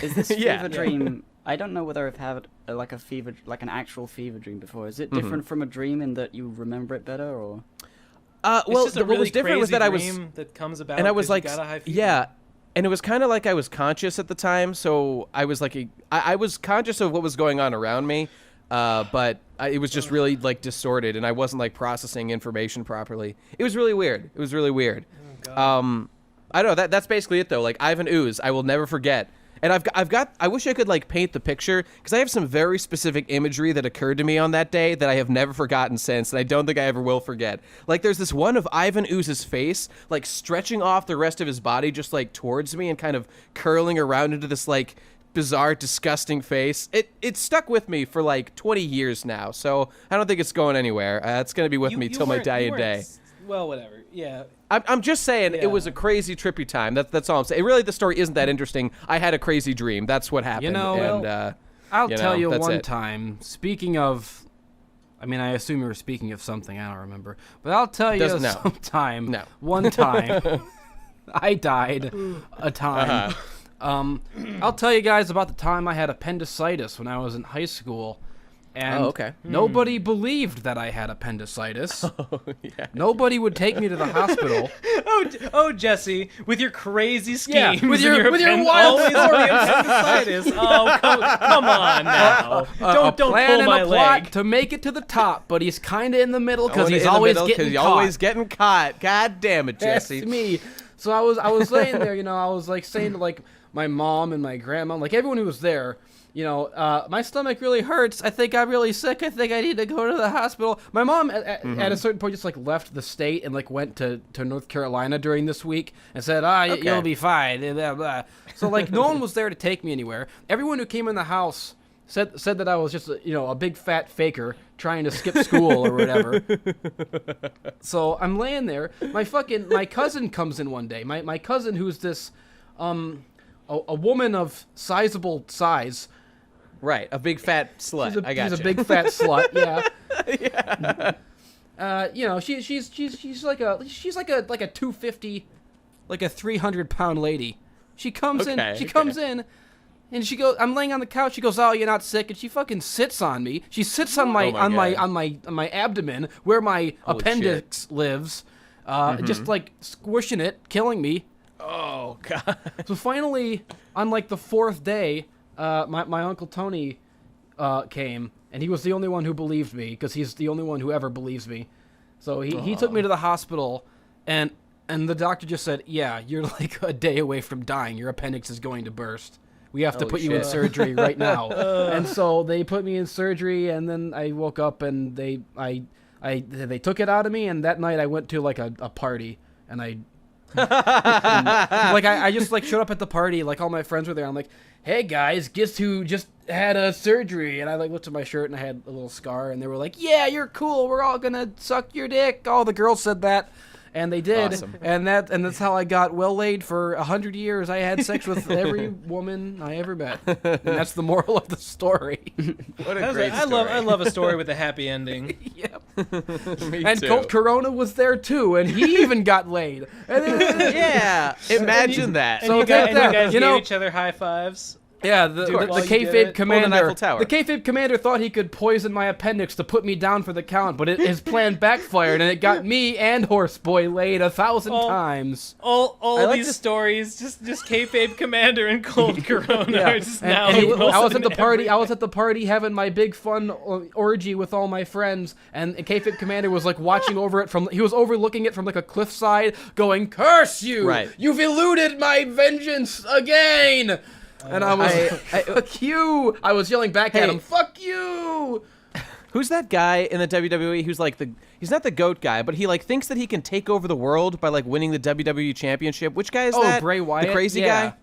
Is this fever dream? I don't know whether I've had like an actual fever dream before. Is it different from a dream in that you remember it better, or? Well, what was different was that I was that comes about, and I was like, got a high fever. yeah. And it was kind of like I was conscious at the time, so I was like, I was conscious of what was going on around me, but it was just really like distorted, and I wasn't like processing information properly. It was really weird. It was really weird. Oh, God. I don't know. That's basically it though. Like Ivan Ooze, I will never forget. And I've got. I wish I could like paint the picture because I have some very specific imagery that occurred to me on that day that I have never forgotten since, and I don't think I ever will forget. Like there's this one of Ivan Ooze's face, like stretching off the rest of his body, just like towards me and kind of curling around into this like bizarre, disgusting face. It stuck with me for like 20 years now, so I don't think it's going anywhere. It's gonna be with me till my dying day. Well, whatever. Yeah. I'm just saying it was a crazy, trippy time. That's all I'm saying. Really, the story isn't that interesting. I had a crazy dream. That's what happened. You know, and, I'll tell you one time. Speaking of, I mean, I assume you were speaking of something. I don't remember. But I'll tell you sometime. No. One time, I died a time. I'll tell you guys about the time I had appendicitis when I was in high school. And nobody believed that I had appendicitis. Nobody would take me to the hospital. Oh, Jesse, with your crazy schemes, yeah, with your wild appendicitis. Oh, come on now! Don't pull my leg to make it to the top, but he's kind of in the middle because he's always getting caught. God damn it, Jesse! That's me. So I was laying there, I was like saying to like my mom and my grandma, like everyone who was there. My stomach really hurts. I think I'm really sick. I think I need to go to the hospital. My mom, at a certain point, just, like, left the state and, like, went to North Carolina during this week and said, you'll be fine, blah, blah. So, like, no one was there to take me anywhere. Everyone who came in the house said that I was just, a big fat faker trying to skip school or whatever. So I'm laying there. My cousin comes in one day. My cousin, who's this, a woman of sizable size. Right, a big fat slut. She's a big fat slut. Yeah. Yeah. She's like a 250, like a 300-pound lady. She comes in. She comes in, and she goes. I'm laying on the couch. She goes, "Oh, you're not sick," and she fucking sits on me. She sits on my abdomen where my appendix lives, just like squishing it, killing me. Oh God. So finally, on like the fourth day. My Uncle Tony came, and he was the only one who believed me, because he's the only one who ever believes me. So he took me to the hospital, and the doctor just said, yeah, you're like a day away from dying. Your appendix is going to burst. We have to put you in surgery right now. And so they put me in surgery, and then I woke up, and they took it out of me, and that night I went to like a party, and I just like showed up at the party, like all my friends were there. I'm like, hey guys, guess who just had a surgery? And I like looked at my shirt and I had a little scar, and they were like, yeah, you're cool, we're all gonna suck your dick. All the girls said that, and they did. Awesome. and that's how I got well laid for 100 years. I had sex with every woman I ever met, and that's the moral of the story. What a great story. I love a story with a happy ending. Yep. And Colt Corona was there too, and he even got laid. Yeah, imagine that. And so you guys gave each other high fives. Yeah, the kayfabe commander. Tower. The kayfabe commander thought he could poison my appendix to put me down for the count, but his plan backfired, and it got me and Horseboy laid 1,000 times. All these stories, just kayfabe commander and cold Corona are just now. I was at the party. I was at the party having my big fun orgy with all my friends, and kayfabe commander was like watching over it from. He was overlooking it from like a cliffside, going, "Curse you! Right. You've eluded my vengeance again!" And I was fuck you! I was yelling back at him, fuck you! Who's that guy in the WWE who's like he's not the GOAT guy, but he like thinks that he can take over the world by like winning the WWE championship. Which guy is that? Bray Wyatt? The crazy guy?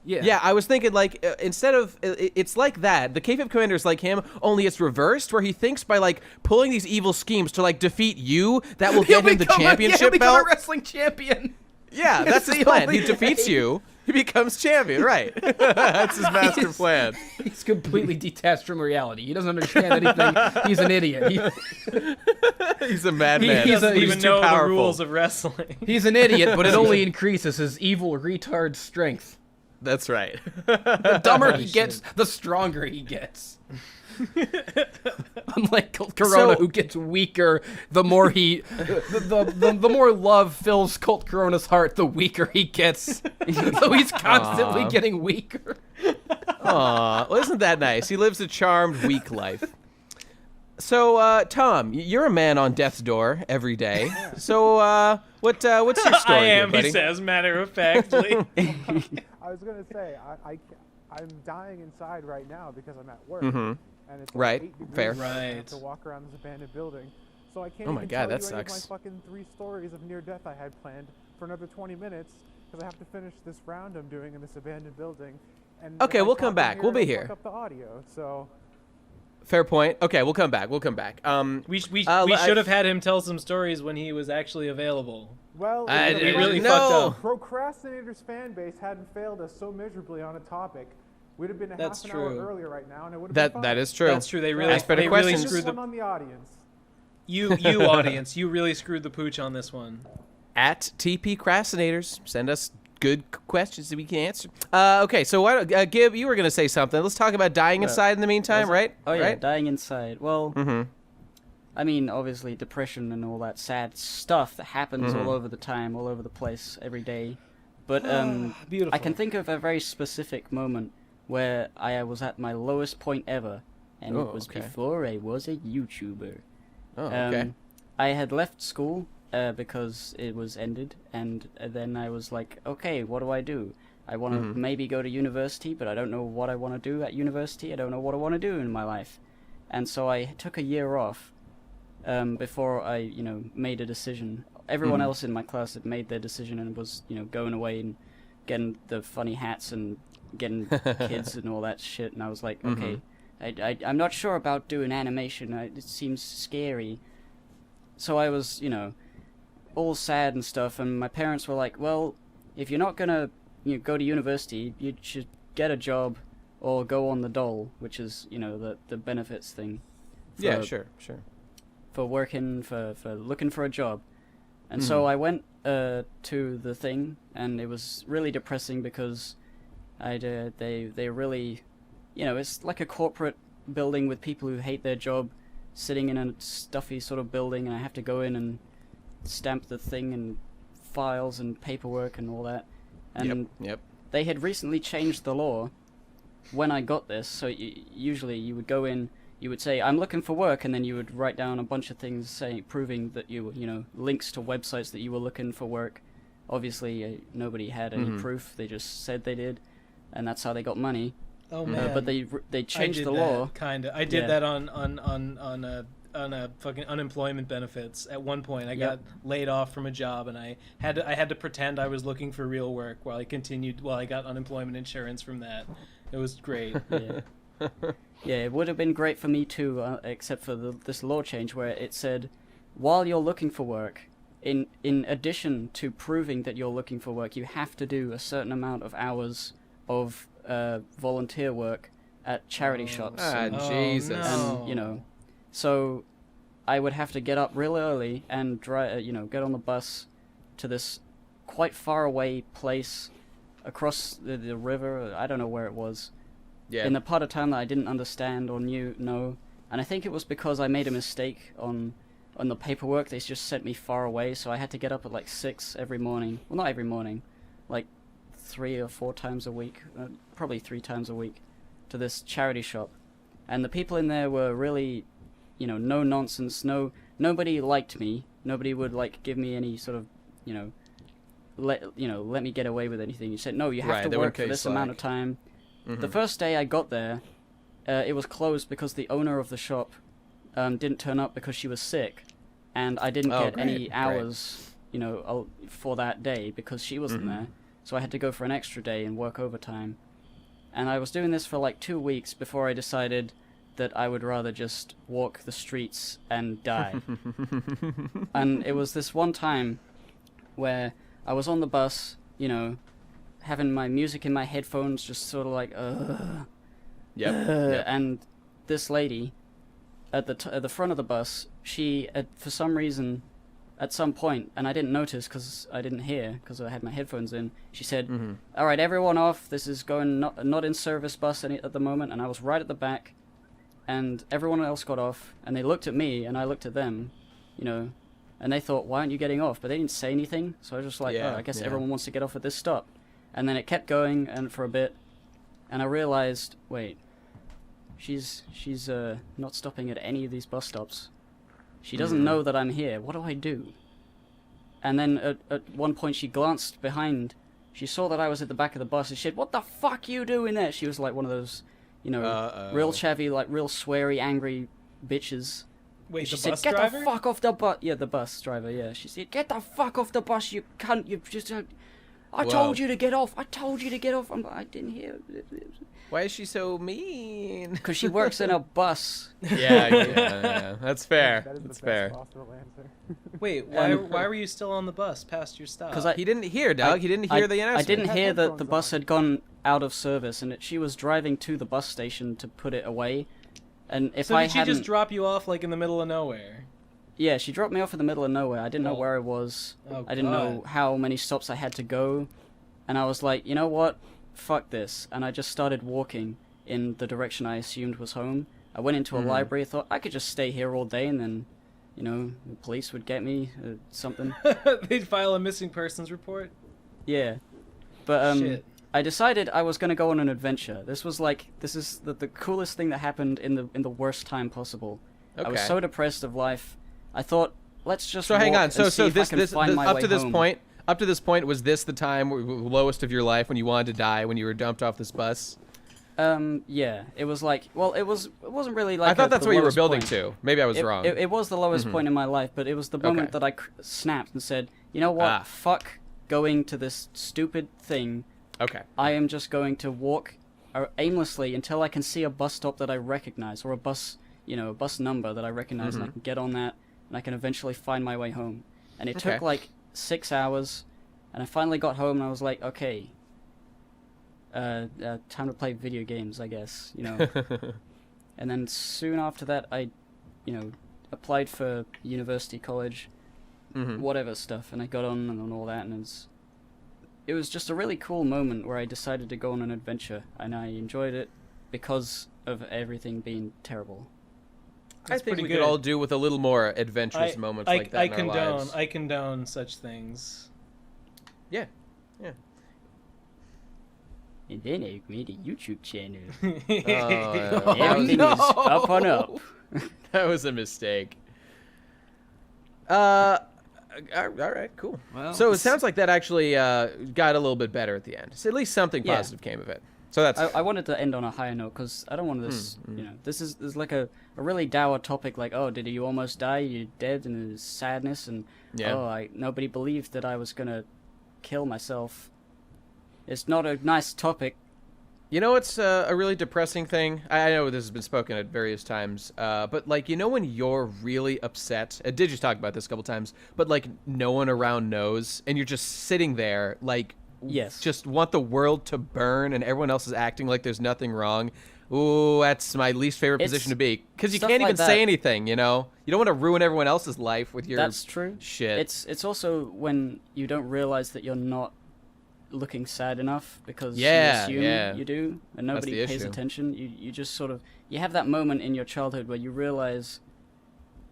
Yeah. Yeah, I was thinking like instead of it's like that. The kayfabe commander is like him, only it's reversed, where he thinks by like pulling these evil schemes to like defeat you, that will get him the championship he'll become belt. a wrestling champion. Yeah, that's his plan. He defeats you. He becomes champion, right? That's his master plan. He's completely detached from reality. He doesn't understand anything. He's an idiot. He's a madman. He doesn't even know powerful. the rules of wrestling. He's an idiot, but it only increases his evil retard strength. That's right. The dumber he gets, the stronger he gets. Unlike Corona, who gets weaker the more the more love fills Colt Corona's heart, the weaker he gets. So he's constantly getting weaker. Aw, well, isn't that nice? He lives a charmed, weak life. So, Tom, you're a man on death's door every day. So, what's your story? I am, buddy? he says, matter of factly. I was gonna say I'm dying inside right now because I'm at work. Mm-hmm. And it's Right. 8 degrees Fair. and I have Right. to walk around this abandoned building. So I can't Oh my even God, tell that you any sucks. of my fucking 3 stories of near death I had planned for another 20 minutes because I have to finish this round I'm doing in this abandoned building. And Okay, if I we'll talk come in back. here, We'll be it'll here. fuck up the audio. So Fair point. Okay, we'll come back. We should have had him tell some stories when he was actually available. well, It really No. fucked up. Procrastinators fan base hadn't failed us so miserably on a topic. We'd have been That's half an hour true. earlier right now, and it would have been fine. that is true. That's true. They really, Ask better they really questions. screwed One the on the audience. you audience. You really screwed the pooch on this one. At TP Crastinators, send us good questions that we can answer. Okay, so why don't, Gib, you were gonna say something. Let's talk about dying inside in the meantime, right? Oh yeah, Right? dying inside. Well, Mm-hmm. I mean, obviously depression and all that sad stuff that happens Mm-hmm. all over the time, all over the place, every day. But Beautiful. I can think of a very specific moment where I was at my lowest point ever, and Oh, it was okay. before I was a YouTuber. Oh, okay. I had left school because it was ended, and then I was like, okay, what do I do? I want to maybe go to university, but I don't know what I want to do at university. I don't know what I want to do in my life. And so I took a year off before I, made a decision. Everyone else in my class had made their decision and was, going away and getting the funny hats and getting kids and all that shit. And I was like, okay, I'm not sure about doing animation. It seems scary. So I was, all sad and stuff. And my parents were like, well, if you're not going to go to university, you should get a job or go on the dole, which is, the benefits thing. Yeah, sure. For working, for looking for a job. And so I went to the thing, and it was really depressing because they really, it's like a corporate building with people who hate their job, sitting in a stuffy sort of building, and I have to go in and stamp the thing and files and paperwork and all that. And Yep. they had recently changed the law when I got this, so usually you would go in, you would say, I'm looking for work, and then you would write down a bunch of things proving that you were, links to websites that you were looking for work. Obviously, nobody had any proof, they just said they did, and that's how they got money. Oh man! But they changed the law. Kinda. I did that on fucking unemployment benefits. At one point, I got laid off from a job, and I had to pretend I was looking for real work while I got unemployment insurance from that. It was great. Yeah, it would have been great for me too, except for this law change where it said, while you're looking for work, in addition to proving that you're looking for work, you have to do a certain amount of hours of volunteer work at charity shops. Jesus. And so I would have to get up real early and drive, get on the bus to this quite far away place across the river. I don't know where it was, in the part of time that I didn't understand or know. And I think it was because I made a mistake on the paperwork. They just sent me far away, so I had to get up at like 6 every morning. Well, not every morning, like 3 or 4 times a week, probably 3 times a week, to this charity shop. And the people in there were really, no nonsense. Nobody liked me. Nobody would like give me any sort of, let me get away with anything. You said no, you have to work for this amount of time. The first day I got there, it was closed because the owner of the shop didn't turn up because she was sick, and I didn't get any hours, for that day because she wasn't there. So I had to go for an extra day and work overtime. And I was doing this for like 2 weeks before I decided that I would rather just walk the streets and die. And it was this one time where I was on the bus, having my music in my headphones, just sort of like, Yep. And this lady at the front of the bus, she, for some reason, at some point, and I didn't notice because I didn't hear because I had my headphones in, she said, all right, everyone off. This is going not in service bus at the moment. And I was right at the back, and everyone else got off, and they looked at me, and I looked at them, and they thought, why aren't you getting off? But they didn't say anything, so I was just like, I guess everyone wants to get off at this stop. And then it kept going, and for a bit, and I realized, wait, she's not stopping at any of these bus stops. She doesn't know that I'm here. What do I do? And then at one point she glanced behind. She saw that I was at the back of the bus, and she said, what the fuck you doing there? She was like one of those, real chavvy, like real sweary, angry bitches. Wait, she the said, bus get driver? the fuck off the bus. Yeah, the bus driver, yeah. She said, get the fuck off the bus, you cunt. You just... I told you to get off. I told you to get off. I didn't hear. Why is she so mean? Because she works in a bus. Yeah. That's fair. That is That's the fair. best possible answer. Wait, why were you still on the bus past your stop? Because He didn't hear, Doug. He didn't hear the announcement. I didn't hear that the headphones bus on. had gone out of service, and she was driving to the bus station to put it away. And if so I did she hadn't, just drop you off like in the middle of nowhere? yeah, she dropped me off in the middle of nowhere. I didn't know where I was. Oh, I didn't know how many stops I had to go, and I was like, you know what? Fuck this. And I just started walking in the direction I assumed was home. I went into a library. I thought I could just stay here all day, and then, the police would get me something. They'd file a missing persons report? Yeah, but Shit. I decided I was going to go on an adventure. This is the coolest thing that happened in the worst time possible. Okay. I was so depressed of life. I thought, let's just So hang walk on. and So see if I this can find my up way to this home. point. Up to this point, was this the time lowest of your life when you wanted to die, when you were dumped off this bus? Yeah, it was like, well, it wasn't really like. I thought that's the what you were lowest building point. to. Maybe I was wrong. It was the lowest point in my life, but it was the moment that I snapped and said, you know what? Fuck going to this stupid thing. Okay. I am just going to walk aimlessly until I can see a bus stop that I recognize, or a bus number that I recognize, and I can get on that, and I can eventually find my way home. And it took like 6 hours, and I finally got home, and I was like, okay, time to play video games, I guess, And then soon after that, I, applied for university, college, whatever stuff, and I got on and all that, and it was just a really cool moment where I decided to go on an adventure, and I enjoyed it because of everything being terrible. I think we could all do with a little more adventurous moments like that in our lives. I condone such things. Yeah. And then I made a YouTube channel. Oh, Everything is up on up. that was a mistake. All right, cool. Well, so it sounds like that actually got a little bit better at the end. So at least something positive came of it. So that's. I wanted to end on a higher note because I don't want this. This is like a really dour topic. Like, oh, did you almost die? You're dead, and there's sadness, and nobody believed that I was gonna kill myself. It's not a nice topic. You know, it's a really depressing thing. I know this has been spoken at various times, but like, when you're really upset, Dig talked about this a couple times, but like no one around knows, and you're just sitting there, like, just want the world to burn, and everyone else is acting like there's nothing wrong. Ooh, that's my least favorite position to be, because you can't even say anything. You don't want to ruin everyone else's life with your That's true. shit. It's also when you don't realize that you're not looking sad enough because you Yeah, assume yeah. you do, and nobody the pays issue. attention. You just sort of you have that moment in your childhood where you realize,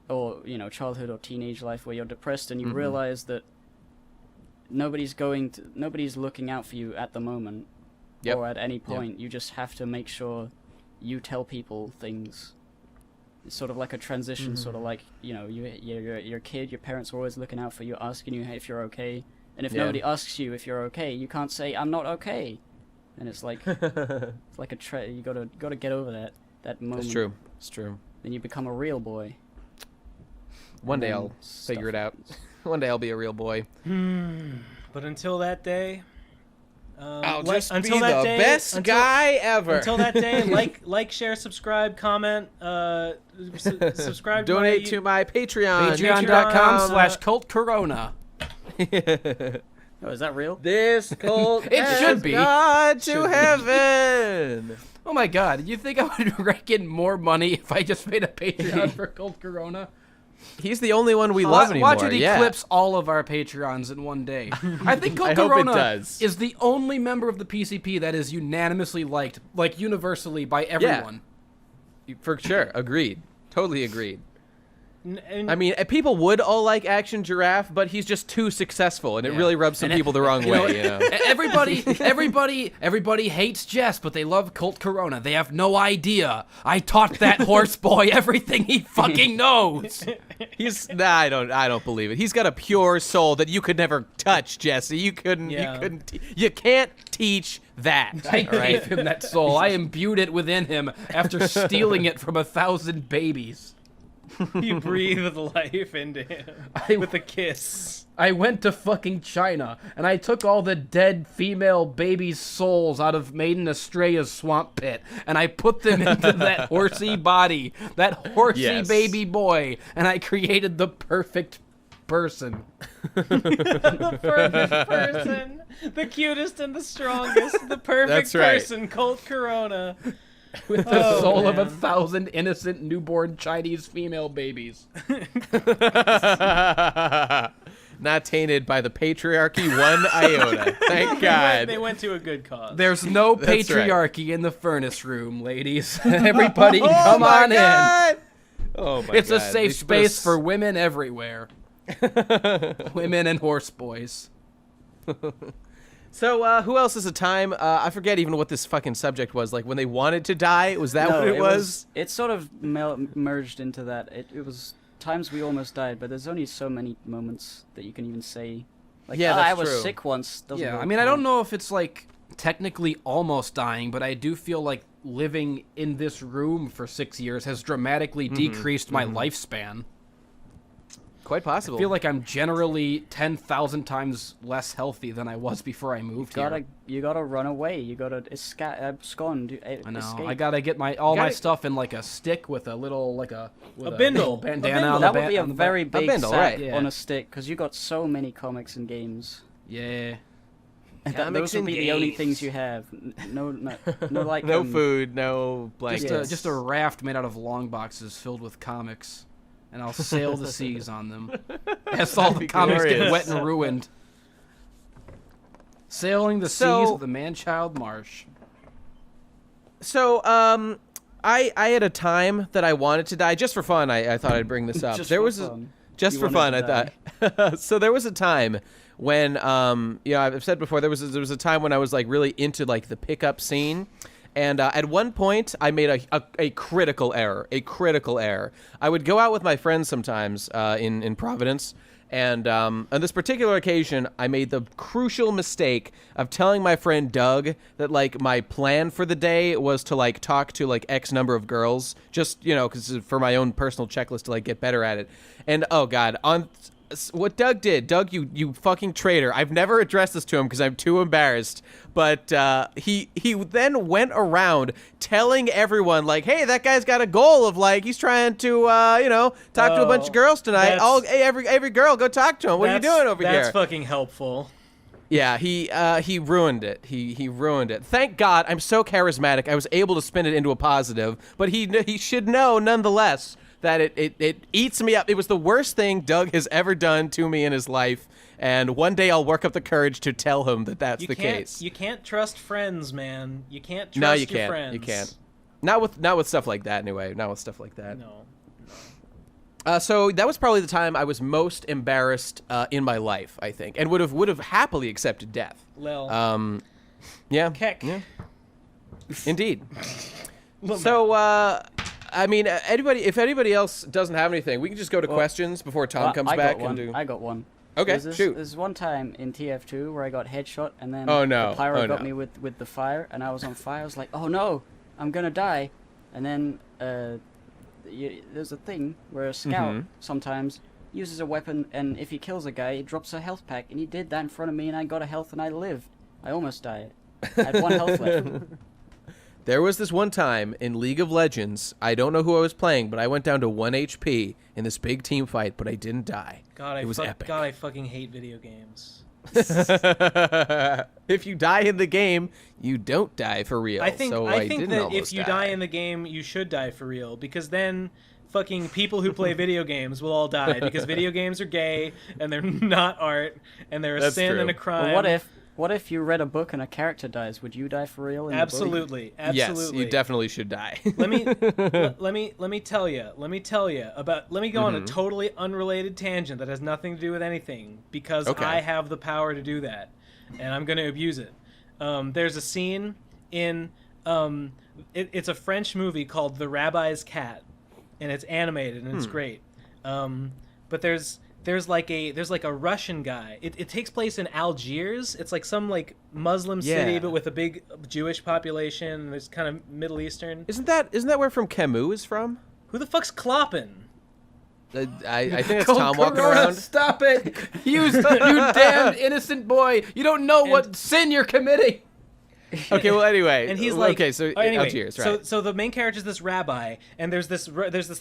or childhood or teenage life where you're depressed and you realize that nobody's looking out for you at the moment, or at any point. You just have to make sure you tell people things. It's sort of like a transition, sort of like you're a kid. Your parents are always looking out for you, asking you if you're okay. And if nobody asks you if you're okay, you can't say I'm not okay. And it's like it's like you gotta get over that moment. It's true. It's true. Then you become a real boy. One day I'll figure it out. One day I'll be a real boy. But until that day, I'll just be the best guy ever. Until that day, like, share, subscribe, comment, subscribe. Donate to my Patreon. Patreon.com/cultcorona. Oh, is that real? This cult It should be. God to heaven. Oh my god, you think I would rake in more money if I just made a Patreon for Cult Corona? He's the only one we love anymore. Watch it eclipse all of our Patreons in one day. I think Cult I hope Corona it does. is the only member of the PCP that is unanimously liked, like universally by everyone. For sure. Agreed. Totally agreed. I mean, people would all like Action Giraffe, but he's just too successful, and it really rubs some people the wrong way. Everybody hates Jess, but they love Cult Corona. They have no idea. I taught that horse boy everything he fucking knows. I don't believe it. He's got a pure soul that you could never touch, Jesse. You can't teach that. I gave him that soul. I imbued it within him after stealing it from 1,000 babies. You breathed life into him with a kiss. I went to fucking China, and I took all the dead female babies' souls out of Maiden Estrella's swamp pit, and I put them into that horsey body, that horsey baby boy, and I created the perfect person. The perfect person. The cutest and the strongest. The perfect person, Colt Corona. With the soul of 1,000 innocent newborn Chinese female babies. Not tainted by the patriarchy one iota. Thank God. They went to a good cause. There's no patriarchy in the furnace room, ladies. Everybody come on in. Oh my It's God. a safe space for women everywhere. Women and horse boys. So, who else is a time? I forget even what this fucking subject was. Like, when they wanted to die? Was that what it was? It sort of merged into that. It was times we almost died, but there's only so many moments that you can even say. Like, I was sick once. I mean, I don't know if it's, like, technically almost dying, but I do feel like living in this room for 6 years has dramatically decreased my lifespan. Quite possible. I feel like I'm generally 10,000 times less healthy than I was before I moved here. You gotta run away. You gotta abscond. I know. Escape. I gotta get my stuff in like a stick with a little a bindle bandana on that the would be a very big bindle, sack right. on a stick because you got so many comics and games. Yeah. Those would be the only things you have. No like no food, no blankets. Just a raft made out of long boxes filled with comics. And I'll sail the seas on them. As all the comics get wet and ruined. Sailing the seas of the man-child marsh. So, I had a time that I wanted to die just for fun. I thought I'd bring this up. Just for fun. I thought. So there was a time when I've said before there was a time when I was like really into like the pickup scene. And at one point, I made a critical error. I would go out with my friends sometimes in Providence, and on this particular occasion, I made the crucial mistake of telling my friend Doug that like my plan for the day was to like talk to like X number of girls, just because for my own personal checklist to like get better at it. And oh God, what Doug did, you fucking traitor. I've never addressed this to him because I'm too embarrassed. But he then went around telling everyone like, hey, that guy's got a goal of like he's trying to talk to a bunch of girls tonight. Hey, every girl, go talk to him. What are you doing over here? That's fucking helpful. Yeah, he ruined it. He ruined it. Thank God, I'm so charismatic. I was able to spin it into a positive. But he should know nonetheless that it eats me up. It was the worst thing Doug has ever done to me in his life, and one day I'll work up the courage to tell him that that's the case. You can't trust friends, man. You can't trust your friends. You can't. Not with stuff like that, anyway. Not with stuff like that. No. So that was probably the time I was most embarrassed in my life, I think, and would have happily accepted death. Lil. Yeah. Keck. Yeah. Indeed. So, I mean, if anybody else doesn't have anything, we can just go to questions before Tom comes back and do. I got one. Okay, shoot. There's one time in TF2 where I got headshot, and then the pyro got me with the fire, and I was on fire. I was like, oh no, I'm gonna die. And then there's a thing where a scout sometimes uses a weapon, and if he kills a guy, he drops a health pack, and he did that in front of me, and I got a health, and I lived. I almost died. I had 1 health left. There was this one time in League of Legends, I don't know who I was playing, but I went down to 1 HP in this big team fight, but I didn't die. God, it was epic. God, I fucking hate video games. If you die in the game, you don't die for real. I think that if you die in the game, you should die for real, because then fucking people who play video games will all die, because video games are gay, and they're not art, and they're a sin and a crime. Well, what if you read a book and a character dies? Would you die for real? Absolutely. Yes, you definitely should die. let me tell you. Let me go on a totally unrelated tangent that has nothing to do with anything, because I have the power to do that, and I'm going to abuse it. There's a scene in it's a French movie called The Rabbi's Cat, and it's animated and it's great. But there's like a Russian guy. It takes place in Algiers. It's like some like Muslim city, but with a big Jewish population. It's kind of Middle Eastern. Isn't that where from Camus is from? Who the fuck's Kloppin'? I think it's Tom walking around. Stop it! You damn innocent boy! You don't know what sin you're committing. Okay, well, anyway, and he's like, okay, so Algiers, right? So the main character is this rabbi, and there's this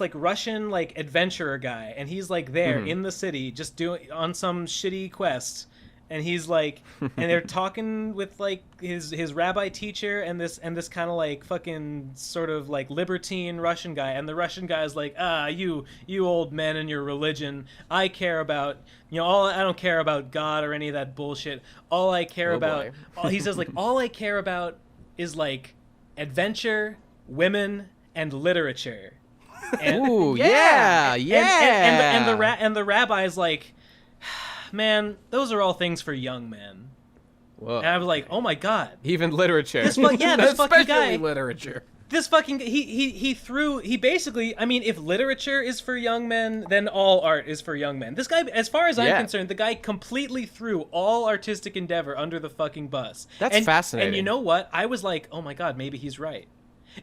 like Russian like adventurer guy, and he's like there in the city just doing on some shitty quest, and he's like, and they're talking with like his rabbi teacher and this kind of like fucking sort of like libertine Russian guy, and the Russian guy is like, you old men and your religion, I care about, I don't care about God or any of that bullshit. All I care about, he says, like, all I care about is like adventure, women, and literature. And, ooh, yeah. And the rabbi is like, man, those are all things for young men. Whoa. And I was like, oh my god, even literature. This fucking guy, literature. This fucking he basically, I mean, if literature is for young men, then all art is for young men. This guy, as far as I'm concerned, the guy completely threw all artistic endeavor under the fucking bus. That's fascinating. And you know what? I was like, oh my god, maybe he's right.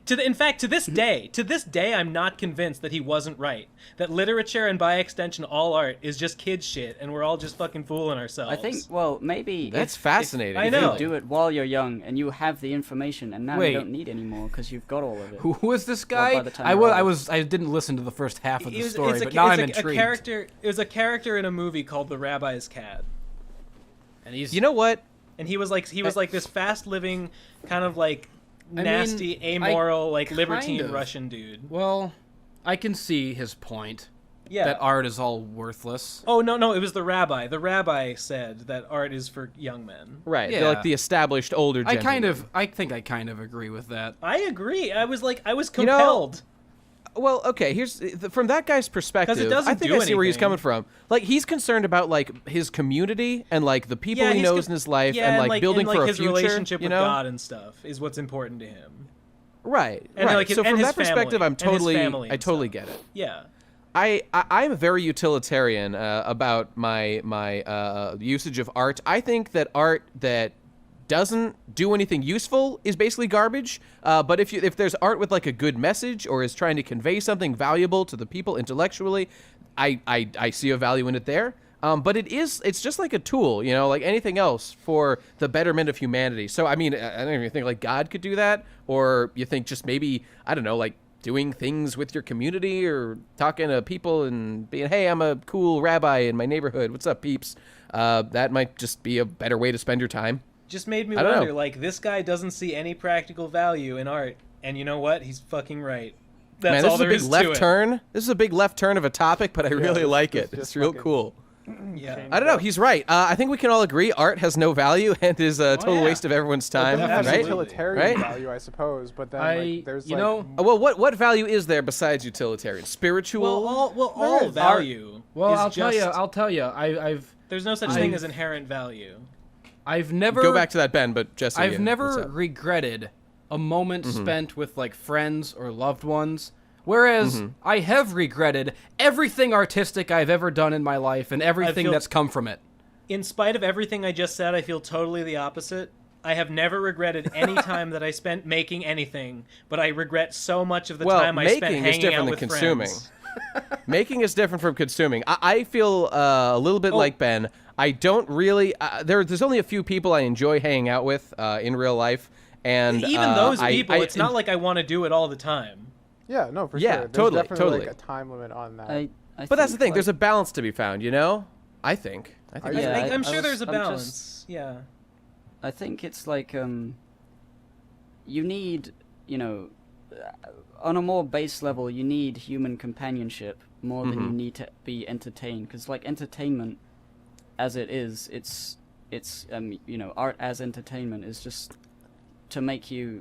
In fact, to this day, I'm not convinced that he wasn't right. That literature and by extension all art is just kid shit, and we're all just fucking fooling ourselves. I think, well, maybe that's fascinating. I know. You do it while you're young and you have the information, and now you don't need any more because you've got all of it. Who is this guy? I didn't listen to the first half of the story, but now I'm intrigued. It was a character in a movie called The Rabbi's Cat, and you know what? And he was like this fast living kind of like nasty, amoral, like libertine Russian dude. Well, I can see his point. Yeah. That art is all worthless. Oh, no, it was the rabbi. The rabbi said that art is for young men. Right. Yeah. They're like the established older gentlemen. I think I kind of agree with that. I agree. I was compelled. Well, okay, here's from that guy's perspective. I think I see where he's coming from. Like, he's concerned about like his community and like the people he knows in his life, and like building for a his future. Relationship with God and stuff is what's important to him. Right. And right. Like so from that perspective, I totally get it. Yeah. I'm very utilitarian about my usage of art. I think that art that doesn't do anything useful is basically garbage. But if there's art with like a good message or is trying to convey something valuable to the people intellectually, I see a value in it there. But it's just like a tool, like anything else for the betterment of humanity. So I mean, I don't even think like God could do that, or you think just maybe, I don't know, like doing things with your community or talking to people and being, hey, I'm a cool rabbi in my neighborhood. What's up, peeps? That might just be a better way to spend your time. Just made me wonder, like, this guy doesn't see any practical value in art, and you know what? He's fucking right. That's Man, this all is a there big is left to it. turn. This is a big left turn of a topic, but I really like it. just It's real fucking- cool. Yeah. I don't know. He's right. I think we can all agree art has no value and is a total yeah. waste of everyone's It time, doesn't have right? utilitarian Right? value, I suppose, but then like, there's you like know, Well, what value is there besides utilitarian? Spiritual? All value. well, is I'll tell you. I've There's no such thing as inherent value. never Go back to that, Ben, but Jesse. I've yeah, never what's up? regretted a moment spent with like friends or loved ones. Whereas I have regretted everything artistic I've ever done in my life and everything that's come from it. In spite of everything I just said, I feel totally the opposite. I have never regretted any time that I spent making anything, but I regret so much of the time I spent making is hanging different out than with consuming. friends. Making is different from consuming. I feel a little bit like Ben. I don't really. There's only a few people I enjoy hanging out with in real life, and Even those I- people, I- it's not like I want to do it all the time. yeah, no, for Yeah, sure. There's totally, definitely totally. like a time limit on that. I But that's the think, thing. like, There's a balance to be found. You know. I think. Yeah, I'm I sure was- there's a I'm just- balance. Yeah. I think it's like you need, on a more base level, you need human companionship more than you need to be entertained. Because like entertainment, as it is, it's art as entertainment is just to make you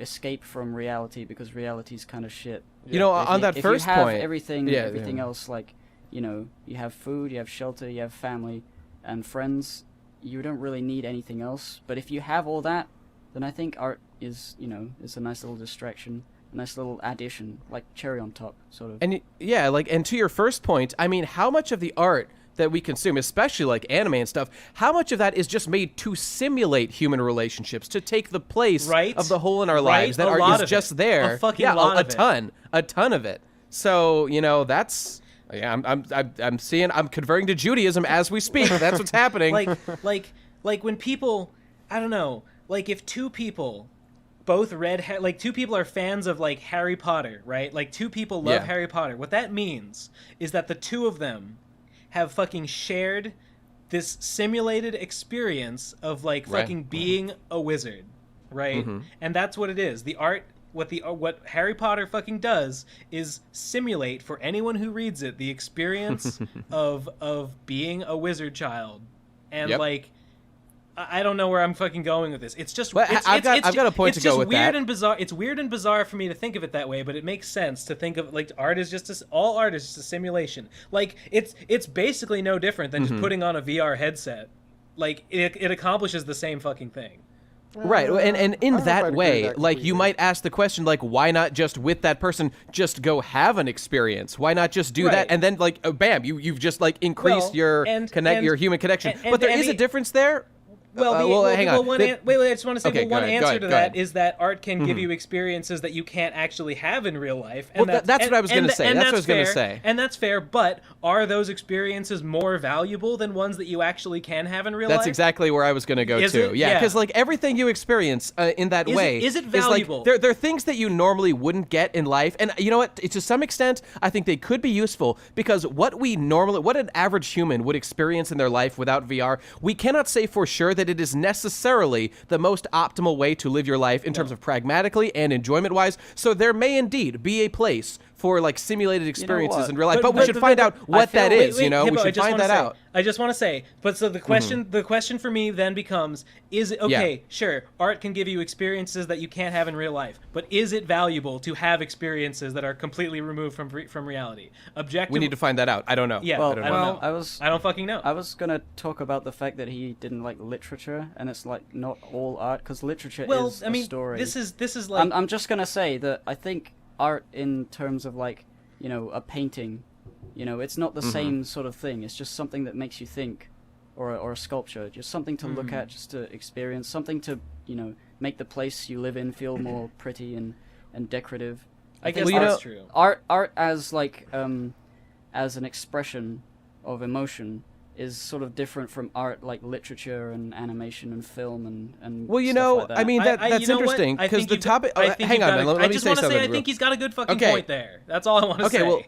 escape from reality because reality's kind of shit. You know, If on you- that if first you have point, everything yeah, everything yeah. else, like you have food, you have shelter, you have family and friends, you don't really need anything else. But if you have all that, then I think art is a nice little distraction, a nice little addition, like cherry on top, sort of. And and to your first point, I mean, how much of the art that we consume, especially like anime and stuff, how much of that is just made to simulate human relationships, to take the place Right. of the hole in our Right. lives that A art lot is of just it. there. A fucking yeah, lot a of it. ton of it. So that's I'm converting to Judaism as we speak. That's what's happening. like when people, I don't know, like if two people both read like two people are fans of like Harry Potter, right? Like two people love Yeah. Harry Potter. What that means is that the two of them have fucking shared this simulated experience of like Right. fucking being a wizard, right? And that's what it is. The art what Harry Potter fucking does is simulate for anyone who reads it the experience of being a wizard child. And Yep. like I don't know where I'm fucking going with this. It's just Well, I've got a point it's to go just with weird that. and bizarre. It's weird and bizarre for me to think of it that way, but it makes sense to think of like art is just all art is just a simulation. Like it's basically no different than just putting on a VR headset. Like it accomplishes the same fucking thing. Right, and in I don't know if I'd that agree way, with that like you completely. might ask the question, like, why not just with that person just go have an experience? Why not just do Right. that and then like, bam, you've just like increased Well, your and- your human connection. and- but there and is a the- difference there. Well, hang on. wait, I just want to say, Okay, one go ahead, answer go ahead, to go that ahead. is that art can give you experiences that you can't actually have in real life. Well, that's what I was gonna say. And That's what I was gonna fair, say. And that's fair, but are those experiences more valuable than ones that you actually can have in real life? That's exactly where I was going to go Is to. it? Yeah, Yeah. because like everything you experience in that Is it- way is it like, valuable? there are things that you normally wouldn't get in life, and you know what? To some extent, I think they could be useful because what an average human would experience in their life without VR, we cannot say for sure that it is necessarily the most optimal way to live your life in terms of pragmatically and enjoyment-wise. So there may indeed be a place for like simulated experiences what? in real life, but we should find out what that is. We Hippo, should find that out. I just want to say, but so the question for me then becomes: is it okay? Yeah. Sure, art can give you experiences that you can't have in real life, but is it valuable to have experiences that are completely removed from reality? Objective. We need to find that out. I don't know. Yeah, Well, I don't well, know. I don't fucking know. I was gonna talk about the fact that he didn't like literature, and it's like not all art, because literature well, is I mean, a story. this is like I'm just gonna say that I think art, in terms of like, a painting, it's not the same sort of thing. It's just something that makes you think, or a sculpture, just something to look at, just to experience, something to make the place you live in feel more pretty and decorative. I guess think that's art- true. Art as like as an expression of emotion is sort of different from art like literature and animation and film and Well, stuff like that. I mean, that's you know what? interesting I because think the you've topic. I think hang you've on, got man. a- Let I me just say want to something. say I real- think he's got a good fucking Okay. point there. That's all I want to say. Okay, well,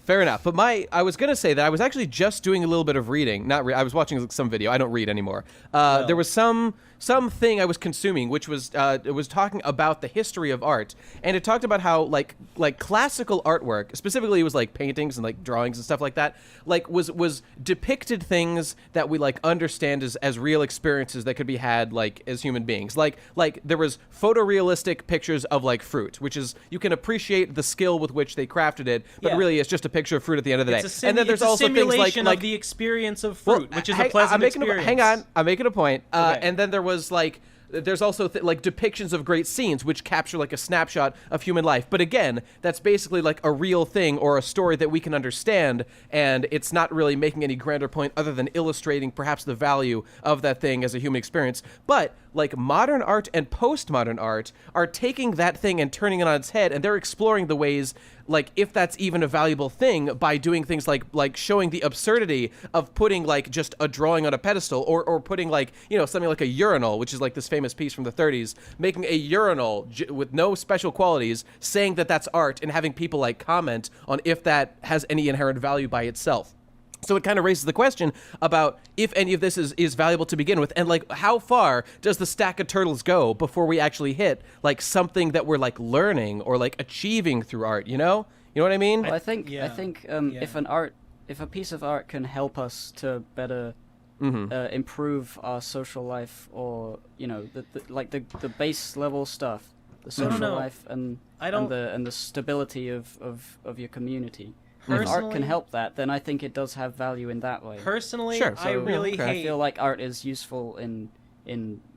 fair enough. But I was gonna say that I was actually just doing a little bit of reading. I was watching some video. I don't read anymore. There was some thing I was consuming, which was it was talking about the history of art, and it talked about how like classical artwork, specifically it was like paintings and like drawings and stuff like that, like was depicted things that we like understand as real experiences that could be had like as human beings. Like there was photorealistic pictures of like fruit, which is you can appreciate the skill with which they crafted it, but really it's just a picture of fruit at the end of the day. And then there's also things like the experience of fruit, which is a pleasant experience. Hang on, I'm making a point. And then there was like there's also like depictions of great scenes which capture like a snapshot of human life, but again that's basically like a real thing or a story that we can understand, and it's not really making any grander point other than illustrating perhaps the value of that thing as a human experience. But like modern art and postmodern art are taking that thing and turning it on its head, and they're exploring the ways like if that's even a valuable thing by doing things like showing the absurdity of putting like just a drawing on a pedestal, or putting like, you know, something like a urinal, which is like this famous piece from the 30s, making a urinal with no special qualities, saying that that's art, and having people like comment on if that has any inherent value by itself. So it kind of raises the question about if any of this is valuable to begin with, and like how far does the stack of turtles go before we actually hit like something that we're like learning or like achieving through art, you know what I mean? Well, I think if a piece of art can help us to better improve our social life, or you know the base level stuff, the social life and the stability of your community. If art can help that, then I think it does have value in that way. Personally, sure. I really hate... I feel like art is useful in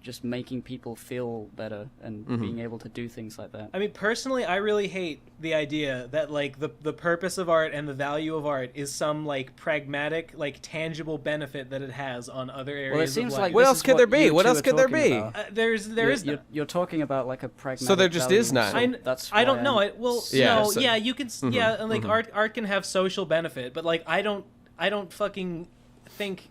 just making people feel better and being able to do things like that. I mean, personally, I really hate the idea that like the purpose of art and the value of art is some like pragmatic, like tangible benefit that it has on other areas. Well, it seems of life. like what else could there be? What else could there be? There is. You're talking about like a pragmatic. So there just value, is none. I don't know. You can. Yeah, and like art can have social benefit, but like I don't fucking think.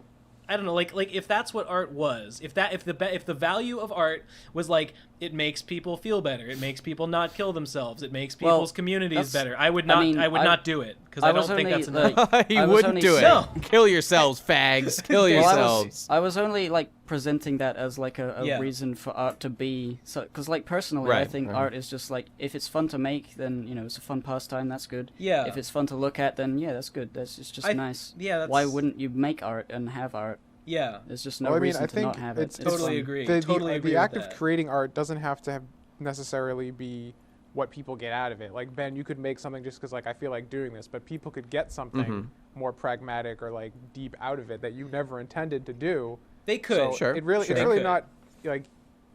I don't know, like if that's what art was, if the value of art was like it makes people feel better, it makes people not kill themselves, it makes people's communities better, I would not do it, because I don't think that's enough. You wouldn't do it. No. Kill yourselves, fags. Kill yourselves. I was only like presenting that as like a reason for art to be, because like personally, I think art is just like, if it's fun to make, then you know it's a fun pastime. That's good. Yeah. If it's fun to look at, then that's good. It's just nice. Yeah. Why wouldn't you make art and have art? Yeah. There's just no reason to not have it. It's totally agree. The act of creating art doesn't have to necessarily be what people get out of it. Like, Ben, you could make something just because like I feel like doing this, but people could get something more pragmatic or like deep out of it that you never intended to do. They could. So it's really not like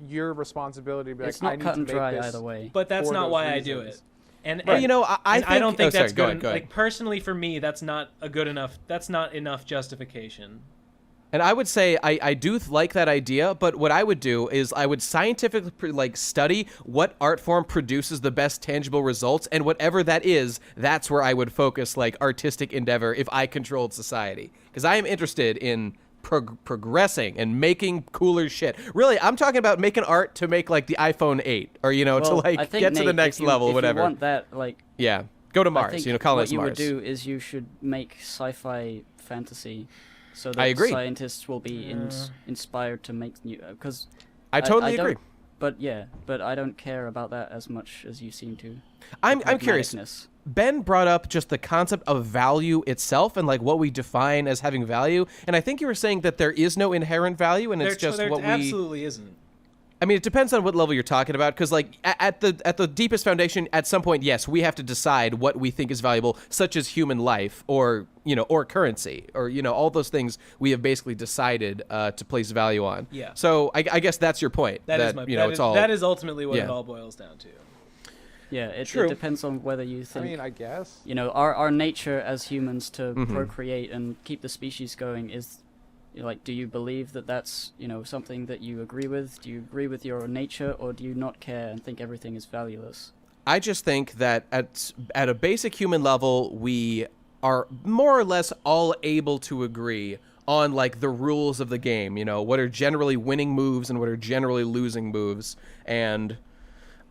your responsibility to be it's like, not cut and dry this either way. But that's not why I do it. And you know, I don't think that's good. Go ahead. Like personally, for me, that's not enough justification. And I would say I do like that idea, but what I would do is I would scientifically like study what art form produces the best tangible results, and whatever that is, that's where I would focus like artistic endeavor if I controlled society, because I am interested in progressing and making cooler shit. Really, I'm talking about making art to make like the iPhone 8, or to like get to the next level, whatever. If you want that, like go to Mars, colonize Mars. What you would do is you should make sci-fi fantasy. So that scientists will be inspired to make new. Because I totally agree. But I don't care about that as much as you seem to. I'm curious. Ben brought up just the concept of value itself and like what we define as having value, and I think you were saying that there is no inherent value, and it's just what we. There absolutely isn't. I mean, it depends on what level you're talking about, because like at the deepest foundation, at some point, yes, we have to decide what we think is valuable, such as human life, or or currency, or all those things we have basically decided to place value on. Yeah. So I guess that's your point. That is ultimately what it all boils down to. Yeah, it depends on whether you think. I mean, I guess. Our nature as humans to procreate and keep the species going is. Like, do you believe that that's, something that you agree with? Do you agree with your nature, or do you not care and think everything is valueless? I just think that at a basic human level, we are more or less all able to agree on, like, the rules of the game, what are generally winning moves and what are generally losing moves. And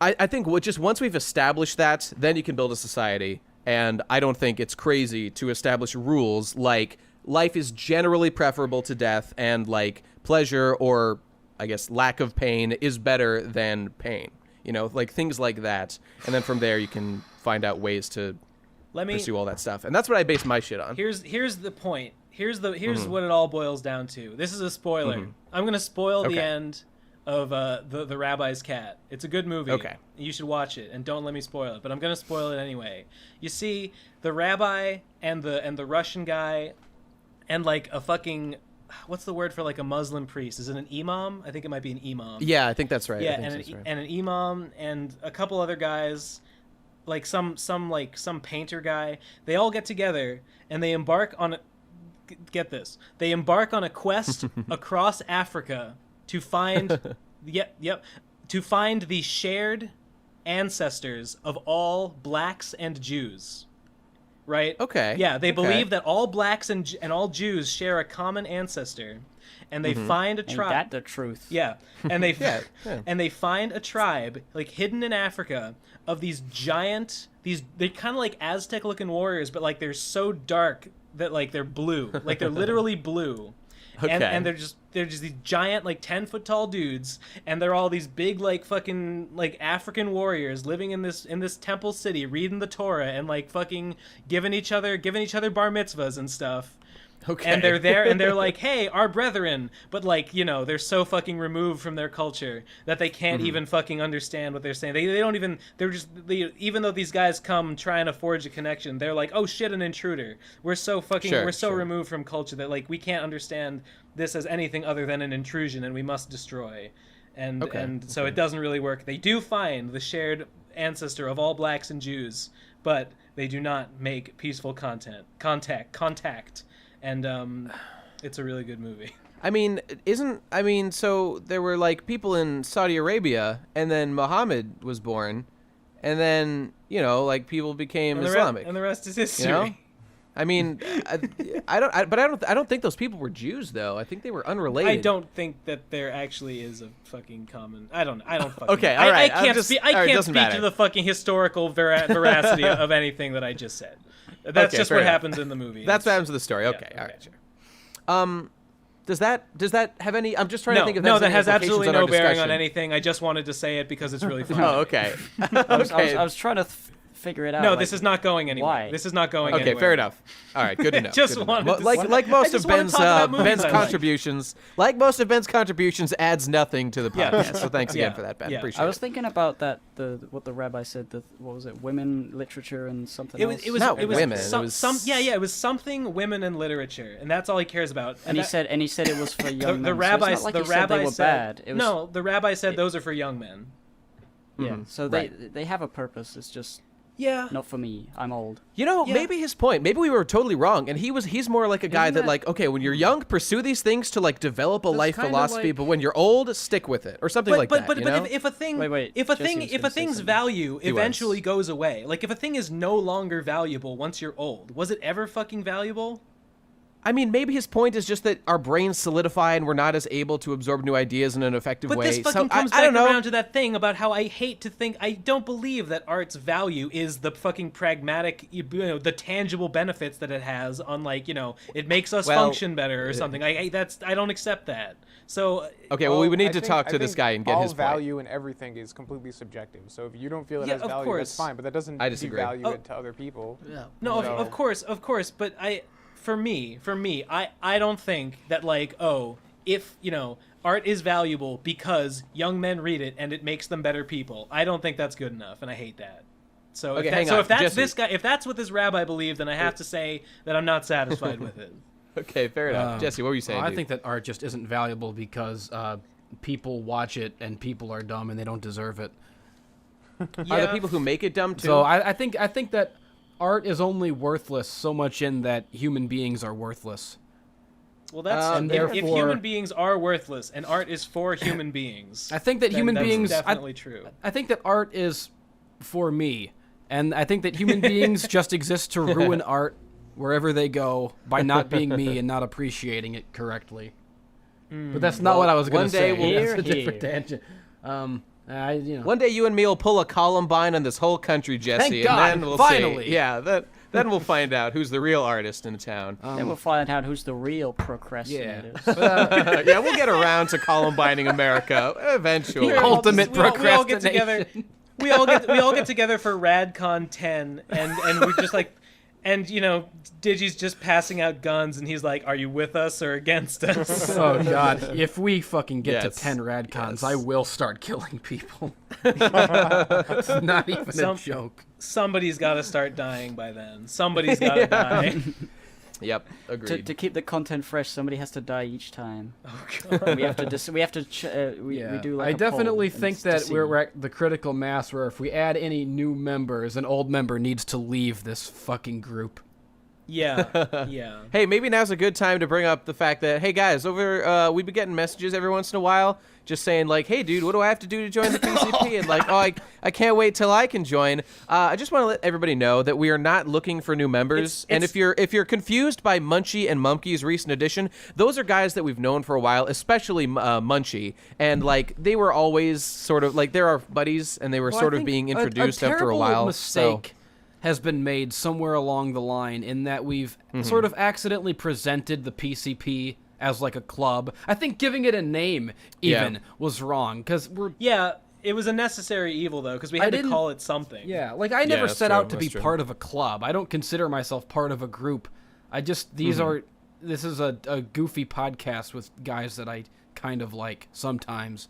I think just once we've established that, then you can build a society. And I don't think it's crazy to establish rules like life is generally preferable to death, and like pleasure or I guess, lack of pain is better than pain. You know, like things like that. And then from there, you can find out ways to pursue all that stuff. And that's what I base my shit on. Here's the point. Here's what it all boils down to. This is a spoiler. I'm going to spoil the end of the Rabbi's Cat. It's a good movie. Okay. You should watch it, and don't let me spoil it. But I'm going to spoil it anyway. You see, the rabbi and the Russian guy and like a fucking... What's the word for like a Muslim priest? Is it an imam? I think it might be an imam. Yeah, I think that's right. Yeah, and an imam and a couple other guys, like some painter guy. They all get together and they embark on get this. They embark on a quest across Africa to find to find the shared ancestors of all blacks and Jews. Right? Okay. Yeah, they believe that all blacks and all Jews share a common ancestor, and they find a tribe. Ain't that the truth? Yeah, and they and they find a tribe like hidden in Africa of these giant they're kind of like Aztec-looking warriors, but like they're so dark that like they're blue, like they're literally blue. Okay. And they're just these giant like 10-foot tall dudes, and they're all these big like fucking like African warriors living in this temple city, reading the Torah and like fucking giving each other bar mitzvahs and stuff. Okay. And they're there and they're like, hey, our brethren, but like, you know, they're so fucking removed from their culture that they can't even fucking understand what they're saying. They don't even, even though these guys come trying to forge a connection, they're like, oh shit, an intruder. We're so fucking, removed from culture that like we can't understand this as anything other than an intrusion and we must destroy. And so it doesn't really work. They do find the shared ancestor of all blacks and Jews, but they do not make peaceful contact. And it's a really good movie. So there were like people in Saudi Arabia, and then Muhammad was born, and then, you know, like people became Islamic. And the rest is history. You know? I mean, I don't think those people were Jews though. I think they were unrelated. I don't think that there actually is a fucking common. I don't fucking. Okay, all right. I can't speak to the fucking historical veracity of anything that I just said. That's just what happens in the movie. That's what happens in the story. Okay, all right, sure. Does that have any? I'm just trying to think of that has absolutely no bearing on anything. I just wanted to say it because it's really funny. Oh, okay. I was trying to figure it out. No, this is not going anywhere. Why? This is not going anywhere. Okay, fair enough. All right, good to know. Just wanted to like most of Ben's contributions, adds nothing to the podcast. So thanks again for that, Ben. Yeah. Appreciate it. I was thinking about that. What the rabbi said. What was it? Women, literature, and something else. It was women. It was something women and literature, and that's all he cares about. And he said it was for young men. The rabbi said they were bad. No, the rabbi said those are for young men. Yeah, so they have a purpose. It's just not for me. I'm old. You know, maybe his point. Maybe we were totally wrong, and he's more like a guy that like, okay, when you're young, pursue these things to like develop a life philosophy, but when you're old, stick with it or something like that. But if a thing, if a thing's value eventually goes away, like if a thing is no longer valuable once you're old, was it ever fucking valuable? I mean, maybe his point is just that our brains solidify and we're not as able to absorb new ideas in an effective way. But this fucking comes back around to that thing about how I hate to think. I don't believe that art's value is the fucking pragmatic, the tangible benefits that it has on, like, it makes us function better or something. I don't accept that. So okay, well, we would need to talk to this guy and get his point. All value and everything is completely subjective. So if you don't feel it has value, that's fine. But that doesn't devalue it to other people. Yeah. No, of course. But For me, I don't think that if art is valuable because young men read it and it makes them better people. I don't think that's good enough, and I hate that. So if that's this guy, if that's what this rabbi believed, then I have to say that I'm not satisfied with it. Okay, fair enough. Jesse, what were you saying? I think that art just isn't valuable because people watch it and people are dumb and they don't deserve it. Are the people who make it dumb too? So I think that art is only worthless so much in that human beings are worthless. Well, that's if human beings are worthless and art is for human beings. I think that human beings definitely true. I think that art is for me, and I think that human beings just exist to ruin art wherever they go by not being me and not appreciating it correctly. But that's not what I was going to say. That's a different tangent. One day you and me will pull a Columbine on this whole country, Jesse. Thank God, and then we'll finally. see. Yeah, Then we'll find out who's the real artist in the town. Then we'll find out who's the real procrastinators. Yeah, we'll get around to Columbining America eventually. Ultimate procrastination. We all get together for RadCon 10, and we just like. And, you know, Digi's just passing out guns, and he's like, are you with us or against us? Oh, God. If we fucking get to 10 RadCons, I will start killing people. It's not even a joke. Somebody's got to start dying by then. Somebody's got to die. Yep, agreed. To keep the content fresh, somebody has to die each time. Oh, God. We do like I a definitely poll think that we're at the critical mass where if we add any new members, an old member needs to leave this fucking group. Yeah. Hey, maybe now's a good time to bring up the fact that, hey guys, we've been getting messages every once in a while just saying like, hey dude, what do I have to do to join the PCP? And like, oh, I can't wait till I can join. I just want to let everybody know that we are not looking for new members. And if you're confused by Munchie and Mumkey's recent addition, those are guys that we've known for a while, especially Munchie. And like, they were always sort of like, they're our buddies, and they were sort of being introduced after a while. Mistake has been made somewhere along the line in that we've sort of accidentally presented the PCP as like a club. I think giving it a name even was wrong because it was a necessary evil though because we had to call it something. Yeah, like I never set out to be part of a club. I don't consider myself part of a group. I just this is a goofy podcast with guys that I kind of like sometimes.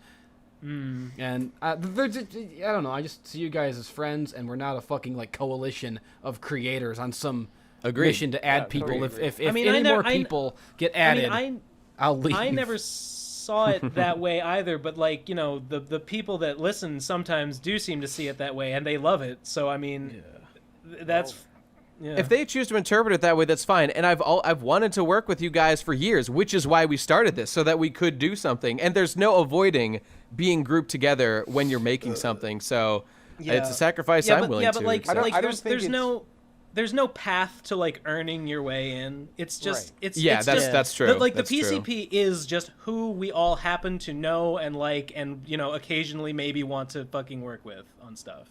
And I don't know. I just see you guys as friends, and we're not a fucking like coalition of creators on some mission to add people. If any more people get added, I'll leave. I never saw it that way either. But like the people that listen sometimes do seem to see it that way, and they love it. So I mean, that's. Yeah. If they choose to interpret it that way, that's fine. And I've wanted to work with you guys for years, which is why we started this, so that we could do something. And there's no avoiding being grouped together when you're making something. So it's a sacrifice I'm willing to. Yeah, but like, there's no path to like earning your way in. It's just that's true. Like the PCP is just who we all happen to know and like, and occasionally maybe want to fucking work with on stuff.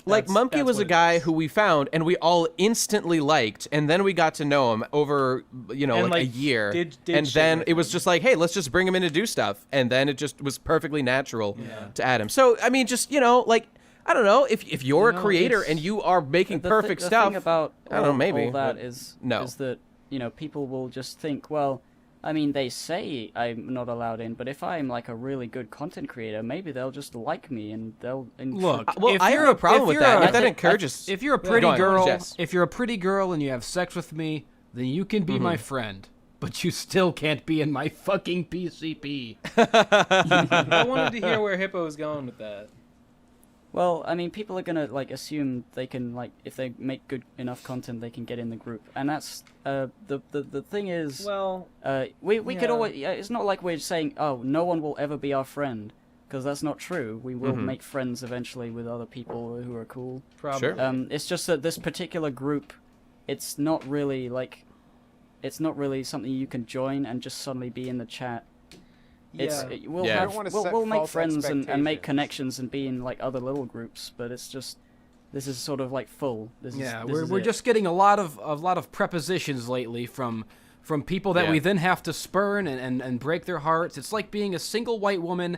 Like, Mumkey was a guy who we found, and we all instantly liked, and then we got to know him over, like a year. And then it was just like, hey, let's just bring him in to do stuff. And then it just was perfectly natural to add him. So, I mean, just, like, I don't know, if you're a creator and you are making perfect stuff, the thing about I don't know, maybe. All that is that, people will just think, well, I mean, they say I'm not allowed in, but if I'm like a really good content creator, maybe they'll just like me and they'll look. Well, I have a problem with that. That encourages. If you're a pretty girl, and you have sex with me, then you can be my friend. But you still can't be in my fucking PCP. I wanted to hear where Hippo was going with that. Well, I mean, people are gonna like assume they can like if they make good enough content, they can get in the group, and that's the thing is. Well, we could always. It's not like we're saying, oh, no one will ever be our friend, because that's not true. We will make friends eventually with other people who are cool. Probably. Sure. It's just that this particular group, it's not really something you can join and just suddenly be in the chat. We'll make friends and make connections and be in like other little groups, but it's just this is sort of like full. We're just getting a lot of prepositions lately from people that we then have to spurn and break their hearts. It's like being a single white woman.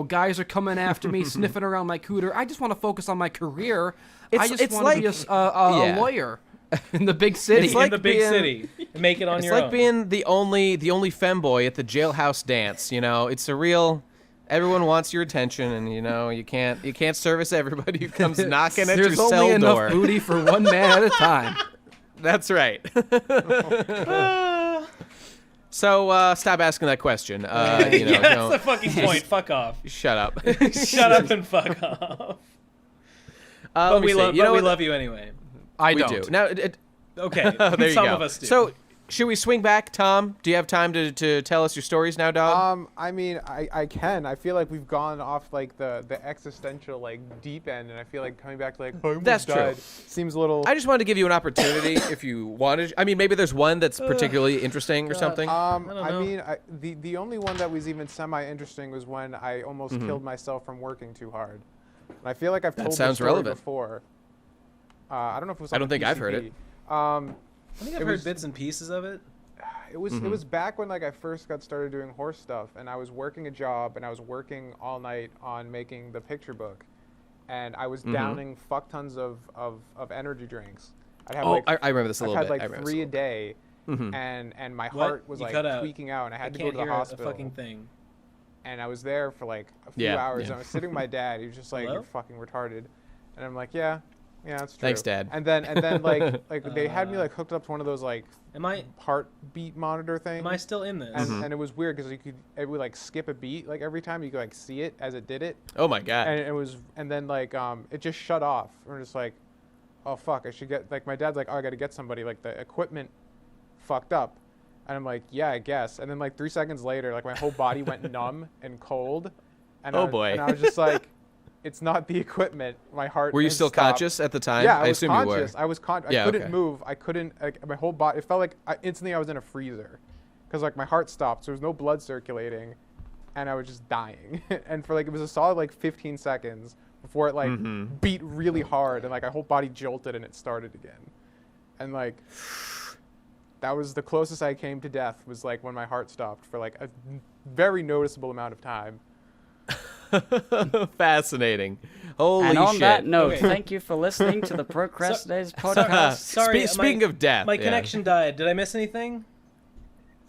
Guys are coming after me, sniffing around my cooter. I just want to focus on my career. I just want to be a lawyer. In the big city. It's like in the big city. Make it on your own. It's like being the only femboy at the jailhouse dance, It's a real everyone wants your attention, and you can't service everybody who comes knocking at your cell door. There's only enough booty for one man at a time. That's right. So stop asking that question. That's the fucking point. Fuck off. Shut up. Shut up and fuck off. But we love you anyway. We do. Now, okay. There you Some go. of us do. So, should we swing back, Tom? Do you have time to tell us your stories now, dog? I mean, I can. I feel like we've gone off like the existential like deep end, and I feel like coming back to like that's true. Seems a little. I just wanted to give you an opportunity if you wanted. I mean, maybe there's one that's particularly interesting or something. I mean, the only one that was even semi-interesting was when I almost killed myself from working too hard. And I feel like I've told this story before. I don't know if it was. I don't think I've heard it. I think I've heard bits and pieces of it. It was back when like I first got started doing horse stuff, and I was working a job, and I was working all night on making the picture book, and I was downing fuck tons of energy drinks. I'd have I remember this a little bit. I had like 3 a day, and my heart was like tweaking out, and I had to go to the hospital. A fucking thing. And I was there for like a few hours. And I was sitting with my dad. He was just like, "You're fucking retarded," and I'm like, "Yeah, that's true." Thanks, Dad. And then like they had me like hooked up to one of those like heartbeat monitor things. Am I still in this? And it was weird because it would like skip a beat like every time you could like see it as it did it. Oh my god! And then like it just shut off. We're just like, oh fuck, I should get like my dad's like, oh, I got to get somebody, like the equipment fucked up. And I'm like, yeah, I guess. And then like 3 seconds later, like my whole body went numb and cold. And boy. And I was just like, it's not the equipment. My heart. Were you still stopped. Conscious at the time? Yeah, I was assume conscious. you were. I was conscious. I couldn't move. I couldn't. Like, my whole body. It felt like instantly I was in a freezer, because like my heart stopped. So there was no blood circulating, and I was just dying. And for like it was a solid like 15 seconds before it like beat really hard, and like my whole body jolted and it started again, and like. That was the closest I came to death, was like when my heart stopped for like a very noticeable amount of time. Fascinating. Holy shit. And on that note, thank you for listening to the Pro Crastinators podcast. Sorry, speaking of death. My connection died. Did I miss anything?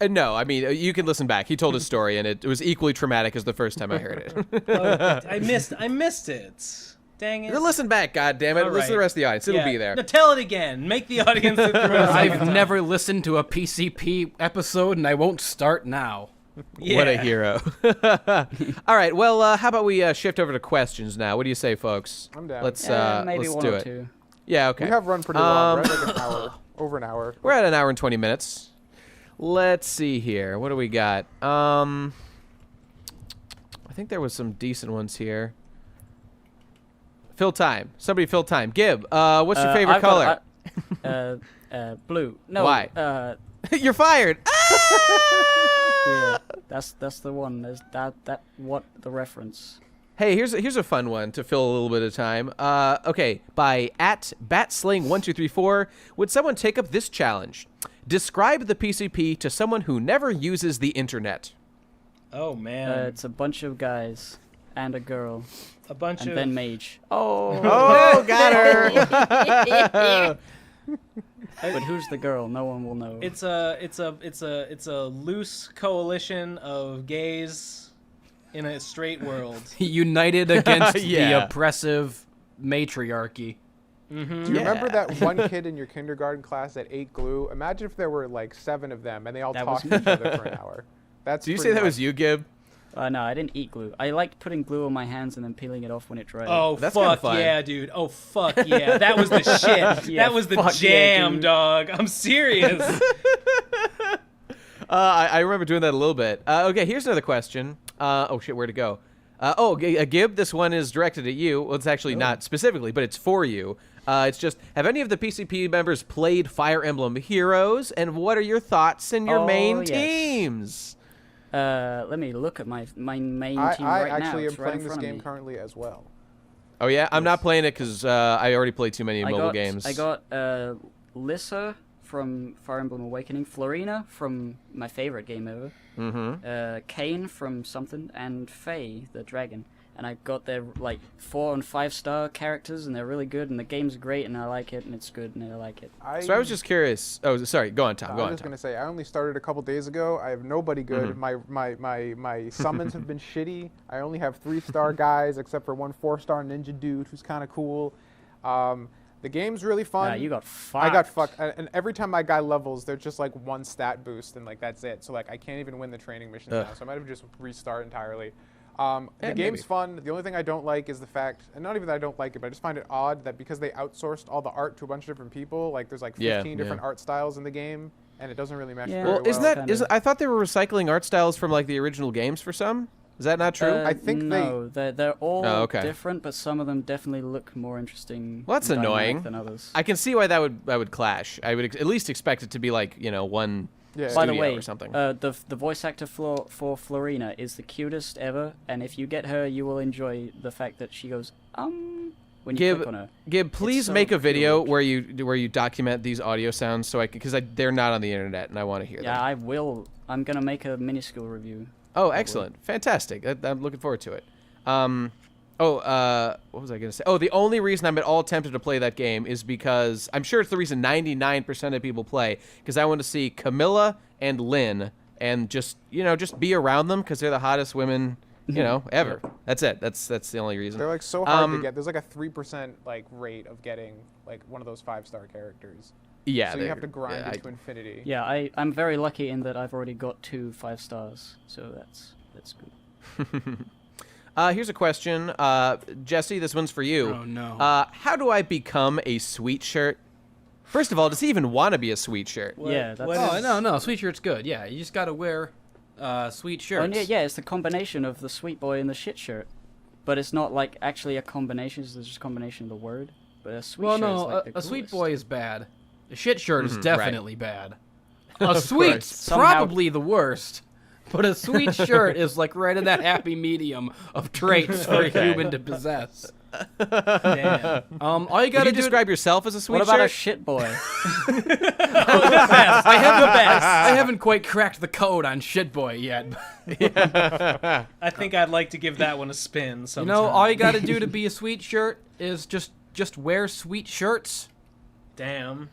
No, I mean, you can listen back. He told his story, and it was equally traumatic as the first time I heard it. I missed it. Dang it. Listen back, goddammit. Listen to the rest of the audience. It'll be there. No, tell it again. Make the audience sit through it. I've never listened to a PCP episode, and I won't start now. Yeah. What a hero. All right, well, how about we shift over to questions now? What do you say, folks? I'm down. Let's maybe let's one do or it. two. Yeah, okay. We have run pretty long, right? Like an hour. Over an hour. We're at an hour and 20 minutes. Let's see here. What do we got? I think there was some decent ones here. Fill time. Somebody fill time. Gib, what's your favorite color? Blue. No. Why? You're fired. Yeah, that's the one. There's that what the reference. Hey, here's a fun one to fill a little bit of time. Okay, by @batsling1234. Would someone take up this challenge? Describe the PCP to someone who never uses the internet. Oh man. It's a bunch of guys and a girl. And then mage. Oh, got her. But who's the girl? No one will know. It's a loose coalition of gays in a straight world. United against the oppressive matriarchy. Mm-hmm. Do you remember that one kid in your kindergarten class that ate glue? Imagine if there were like 7 of them and they all talked to each other for an hour. That's. Do you say that was you, Gib? No, I didn't eat glue. I liked putting glue on my hands and then peeling it off when it dried. Oh, that's fuck yeah, dude. Oh, fuck yeah. That was the shit. That was the jam, dog. I'm serious. I remember doing that a little bit. Okay, here's another question. Oh, shit, where'd it go? Gib, this one is directed at you. Well, it's actually not specifically, but it's for you. It's just, have any of the PCP members played Fire Emblem Heroes, and what are your thoughts and your main teams? Let me look at my main team right now. I actually am right playing this game currently as well. Oh yeah, I'm not playing it because I already played too many mobile games. I got Lissa from Fire Emblem Awakening, Florina from my favorite game ever, Kane from something, and Faye the dragon. And I got their like 4 and 5 star characters, and they're really good, and the game's great, and I like it, and it's good, and I like it. So I was just curious. Oh, sorry. Go on, Tom. I was just gonna say I only started a couple days ago. I have nobody good. My summons have been shitty. I only have 3-star guys, except for one 4-star ninja dude who's kind of cool. The game's really fun. You got fucked. I got fucked, and every time my guy levels, there's just like 1 stat boost, and like that's it. So like I can't even win the training missions now. So I might have just restart entirely. The game's fun. The only thing I don't like is the fact, and not even that I don't like it, but I just find it odd that because they outsourced all the art to a bunch of different people, like there's like 15 different art styles in the game, and it doesn't really mesh very well. I thought they were recycling art styles from like the original games for some. Is that not true? I think they're all different, but some of them definitely look more interesting. Well, that's annoying than others. I can see why that would clash. I would at least expect it to be like one. Yeah. By the way, or something. The voice actor for Florina is the cutest ever, and if you get her, you will enjoy the fact that she goes, when you click on it. Gib, please make a video where you document these audio sounds so because they're not on the internet and I want to hear them. Yeah, I will. I'm gonna make a minuscule review. Oh, excellent, fantastic! I'm looking forward to it. What was I gonna say? Oh, the only reason I'm at all tempted to play that game is because I'm sure it's the reason 99% of people play, because I want to see Camilla and Lynn and just be around them because they're the hottest women ever. That's it. That's the only reason. They're like so hard to get. There's like a 3% like rate of getting like one of those 5-star characters. Yeah. So you have to grind to infinity. Yeah, I'm very lucky in that I've already got 2 5 stars, so that's good. Here's a question, Jesse. This one's for you. Oh no. How do I become a sweet shirt? First of all, does he even want to be a sweet shirt? Yeah. That's... no. Sweet shirt's good. Yeah, you just gotta wear sweet shirts. Oh, yeah, it's the combination of the sweet boy and the shit shirt, but it's not like actually a combination. It's just a combination of the word. But a sweet shirt is like the a sweet coolest. boy is bad. A shit shirt is definitely bad. A Of sweet's probably the worst. But a sweet shirt is like right in that happy medium of traits for a human to possess. Damn. All you gotta Would you describe yourself as a sweet What shirt? about a shit boy? I haven't quite cracked the code on shit boy yet. I think I'd like to give that one a spin sometime. All you gotta do to be a sweet shirt is just wear sweet shirts. Damn.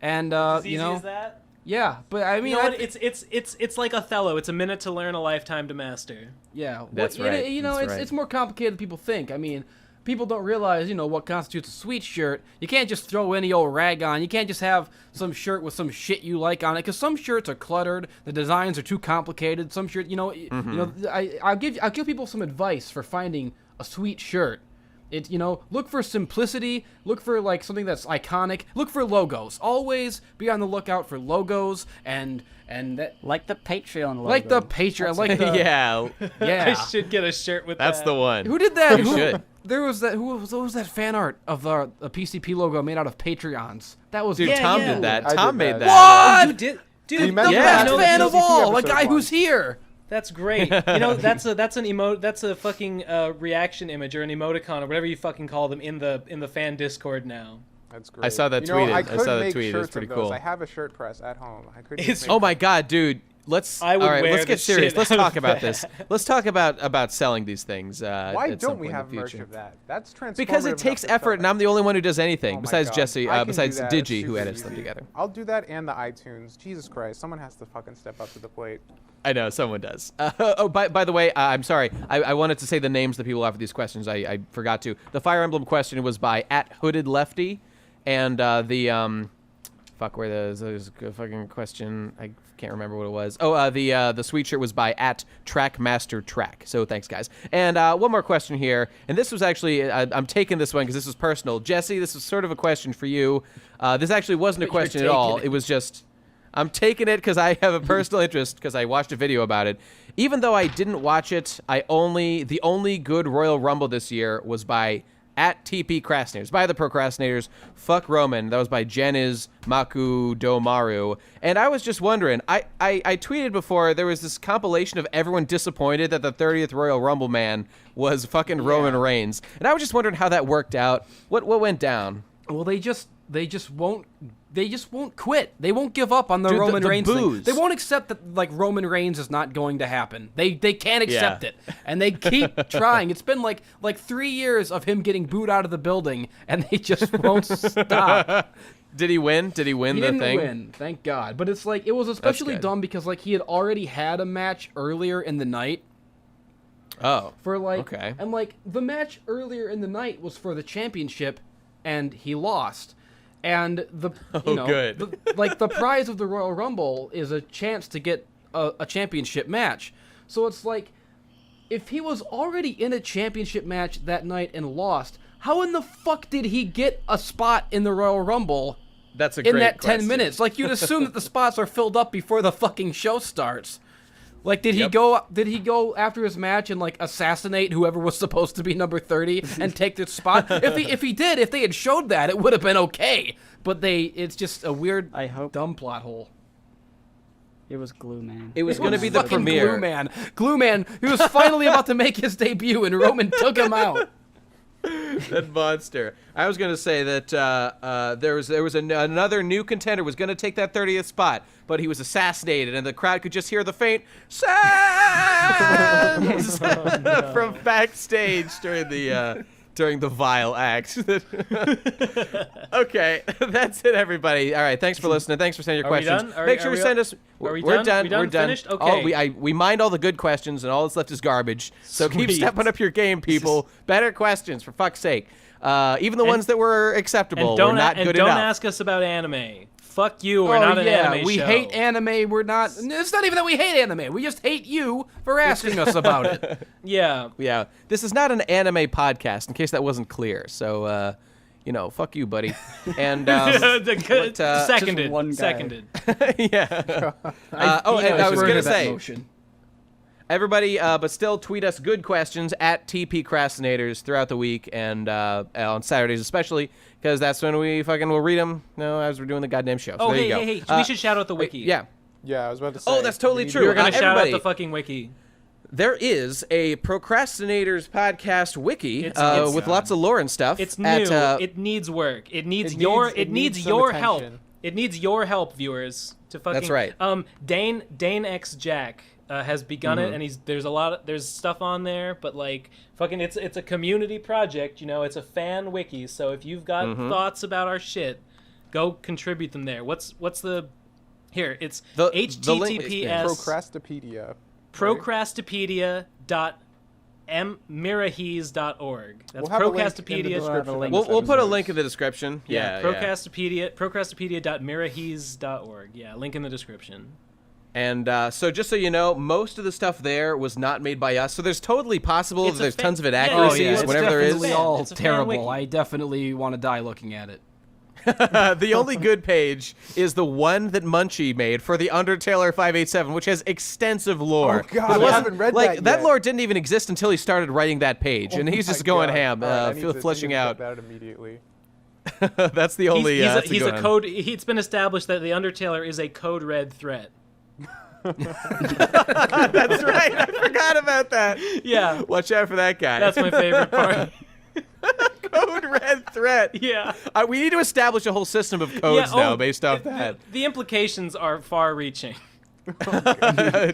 And As easy as that? yeah, but I mean, You know what? It's like Othello. It's a minute to learn, a lifetime to master. yeah, That's right. That's right. It's more complicated than people think. I mean, people don't realize, what constitutes a sweet shirt. You can't just throw any old rag on. You can't just have some shirt with some shit you like on it, because some shirts are cluttered. The designs are too complicated. Some shirt, I'll give people some advice for finding a sweet shirt. Look for simplicity, look for like something that's iconic, look for logos. Always be on the lookout for logos and that Like the Patreon logo. like the Patreon, like the yeah. yeah. I should get a shirt with That's that. the one. Who did that? You should. There was that. What was that fan art of the PCP logo made out of Patreons? That was Dude, Yeah, Tom yeah. did that. I did Tom made that. that. What? You did, dude. We met The the best know fan the of PCP all, a episode guy who's once. here. That's great. That's an emote. That's a fucking reaction image or an emoticon or whatever you fucking call them in the fan Discord now. That's great. I saw that I tweeted. could I saw that make tweeted. It was shirts pretty of those. cool. I have a shirt press at home. I could. It's- Oh my god, dude. I would all right, wear let's the get serious. shit Let's out talk of about that. this. Let's talk about selling these things. Why at some don't we point in have the merch future. of that? That's transformative. Because it takes enough to effort, sell and I'm the only one who does anything Oh my besides God. Jesse, I can do besides that. It's Digi, who super edits them easy. together. I'll do that and the iTunes. Jesus Christ, someone has to fucking step up to the plate. I know, someone does. By the way, I'm sorry. I wanted to say the names of the people after these questions. I forgot to. The Fire Emblem question was by @HoodedLefty, and there's a fucking question. I can't remember what it was. Oh, the sweet shirt was by @TrackMasterTrack. So thanks, guys. And one more question here, and this was actually I'm taking this one because this was personal. Jesse, this was sort of a question for you. This actually wasn't a question at all. It was just. I'm taking it because I have a personal interest because I watched a video about it. Even though I didn't watch it, the only good Royal Rumble this year was by @TP Crastinators, by the Pro Crastinators. Fuck Roman. That was by Jeniz Maku Domaru. And I was just wondering, I tweeted before, there was this compilation of everyone disappointed that the 30th Royal Rumble man was fucking Roman Reigns. And I was just wondering how that worked out. What went down? Well, they just won't quit. They won't give up on the Roman the Reigns thing. booze. They won't accept that like Roman Reigns is not going to happen. They can't accept it, and they keep trying. It's been like 3 years of him getting booed out of the building, and they just won't stop. Did he win? Did he win He the didn't thing? win, thank God. But it's like it was especially good. dumb because like he had already had a match earlier in the night. Oh. For like, okay. And like the match earlier in the night was for the championship, and he lost. And the good. the prize of the Royal Rumble is a chance to get a championship match. So it's like, if he was already in a championship match that night and lost, how in the fuck did he get a spot in the Royal Rumble? That's a in great that 10 question. minutes? Like you'd assume that the spots are filled up before the fucking show starts. Like, did he Yep. go? Did he go after his match and like assassinate whoever was supposed to be number 30 and take their spot? If they had showed that, it would have been okay. But it's just a weird, dumb plot hole. It was Glue Man. It was going to be the Fucking premiere. Glue Man, he was finally about to make his debut, and Roman took him out. That monster. I was gonna say that there was another new contender was gonna take that 30th spot, but he was assassinated, and the crowd could just hear the faint "Sam" from backstage during the vile act. Okay, that's it, everybody. All right, thanks for listening. Thanks for sending your questions. Make sure to send us. We're done. We're done. Finished? Okay. We mined all the good questions, and all that's left is garbage. So keep stepping up your game, people. Better questions, for fuck's sake. Even the ones that were acceptable were not good enough. Don't ask us about anime. Fuck you. We're not an anime show. We hate anime. We're not. It's not even that we hate anime. We just hate you for asking us about it. Yeah. Yeah. This is not an anime podcast, in case that wasn't clear. So, fuck you, buddy. And seconded. One guy. Seconded. Yeah. And I was gonna say, everybody, but still tweet us good questions at TP Crastinators throughout the week and on Saturdays especially, because that's when we fucking will read them. As we're doing the goddamn show. So there you go. Hey, we should shout out the wiki. Yeah. Yeah, I was about to say. Oh, that's totally true. We were gonna shout out everybody, the fucking wiki. There is a Procrastinators podcast wiki with lots of lore and stuff. It's new. It needs work. It needs your help. It needs your help, viewers. To fucking. That's right. Dane X Jack has begun it, and there's stuff on there, but like fucking it's a community project. It's a fan wiki. So if you've got thoughts about our shit, go contribute them there. What's the here? It's https Procrastipedia. Procrastipedia.mirahees.org. That's Procrastipedia. We'll put a link in the description. Yeah. Procrastipedia.mirahees.org. Yeah, link in the description. And so just so you know, most of the stuff there was not made by us. So there's totally possible that there's tons of inaccuracies, whatever there is. It's all terrible. I definitely want to die looking at it. The only good page is the one that Munchie made for the Undertaler 587, which has extensive lore. Oh God, I haven't read that yet. That lore didn't even exist until he started writing that page, and he's just going ham, fleshing out. That immediately. That's the only. He's a code. It's been established that the Undertaler is a code red threat. That's right. I forgot about that. Yeah. Watch out for that guy. That's my favorite part. Code red threat. Yeah. We need to establish a whole system of codes now based off that. The implications are far-reaching.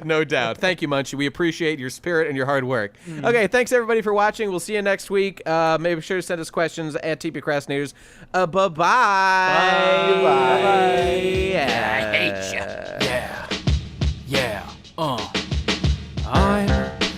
No doubt. Thank you, Munchie. We appreciate your spirit and your hard work. Okay, thanks everybody for watching. We'll see you next week. Make sure to send us questions at TP Crastinators. Bye-bye. Bye. Yeah. I hate you. Yeah. I'm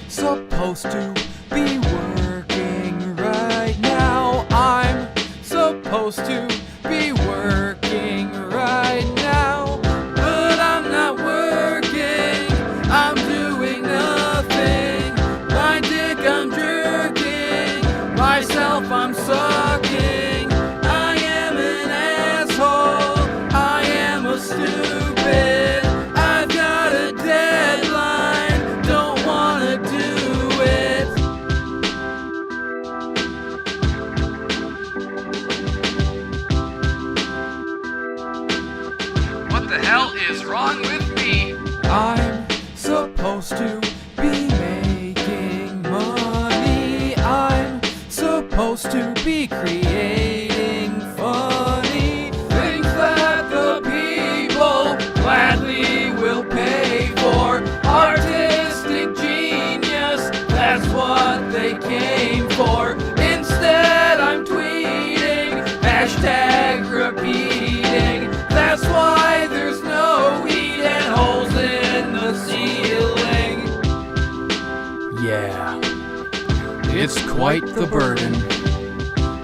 supposed to be working right now. I'm supposed to be working right now. But I'm not working. I'm doing nothing. My dick I'm jerking. Myself I'm sucking. I am an asshole. I am a stupid. I've got a deadline. Don't wanna do it. What the hell is wrong with me? I'm supposed to be making money. I'm supposed to be creating funny things that the people gladly will pay for. Artistic genius, that's what they came for. Instead I'm tweeting, hashtag repeating. That's why there's no heat and holes in the ceiling. Yeah, it's quite the burden.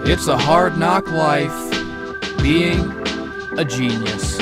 It's a hard knock life, being a genius.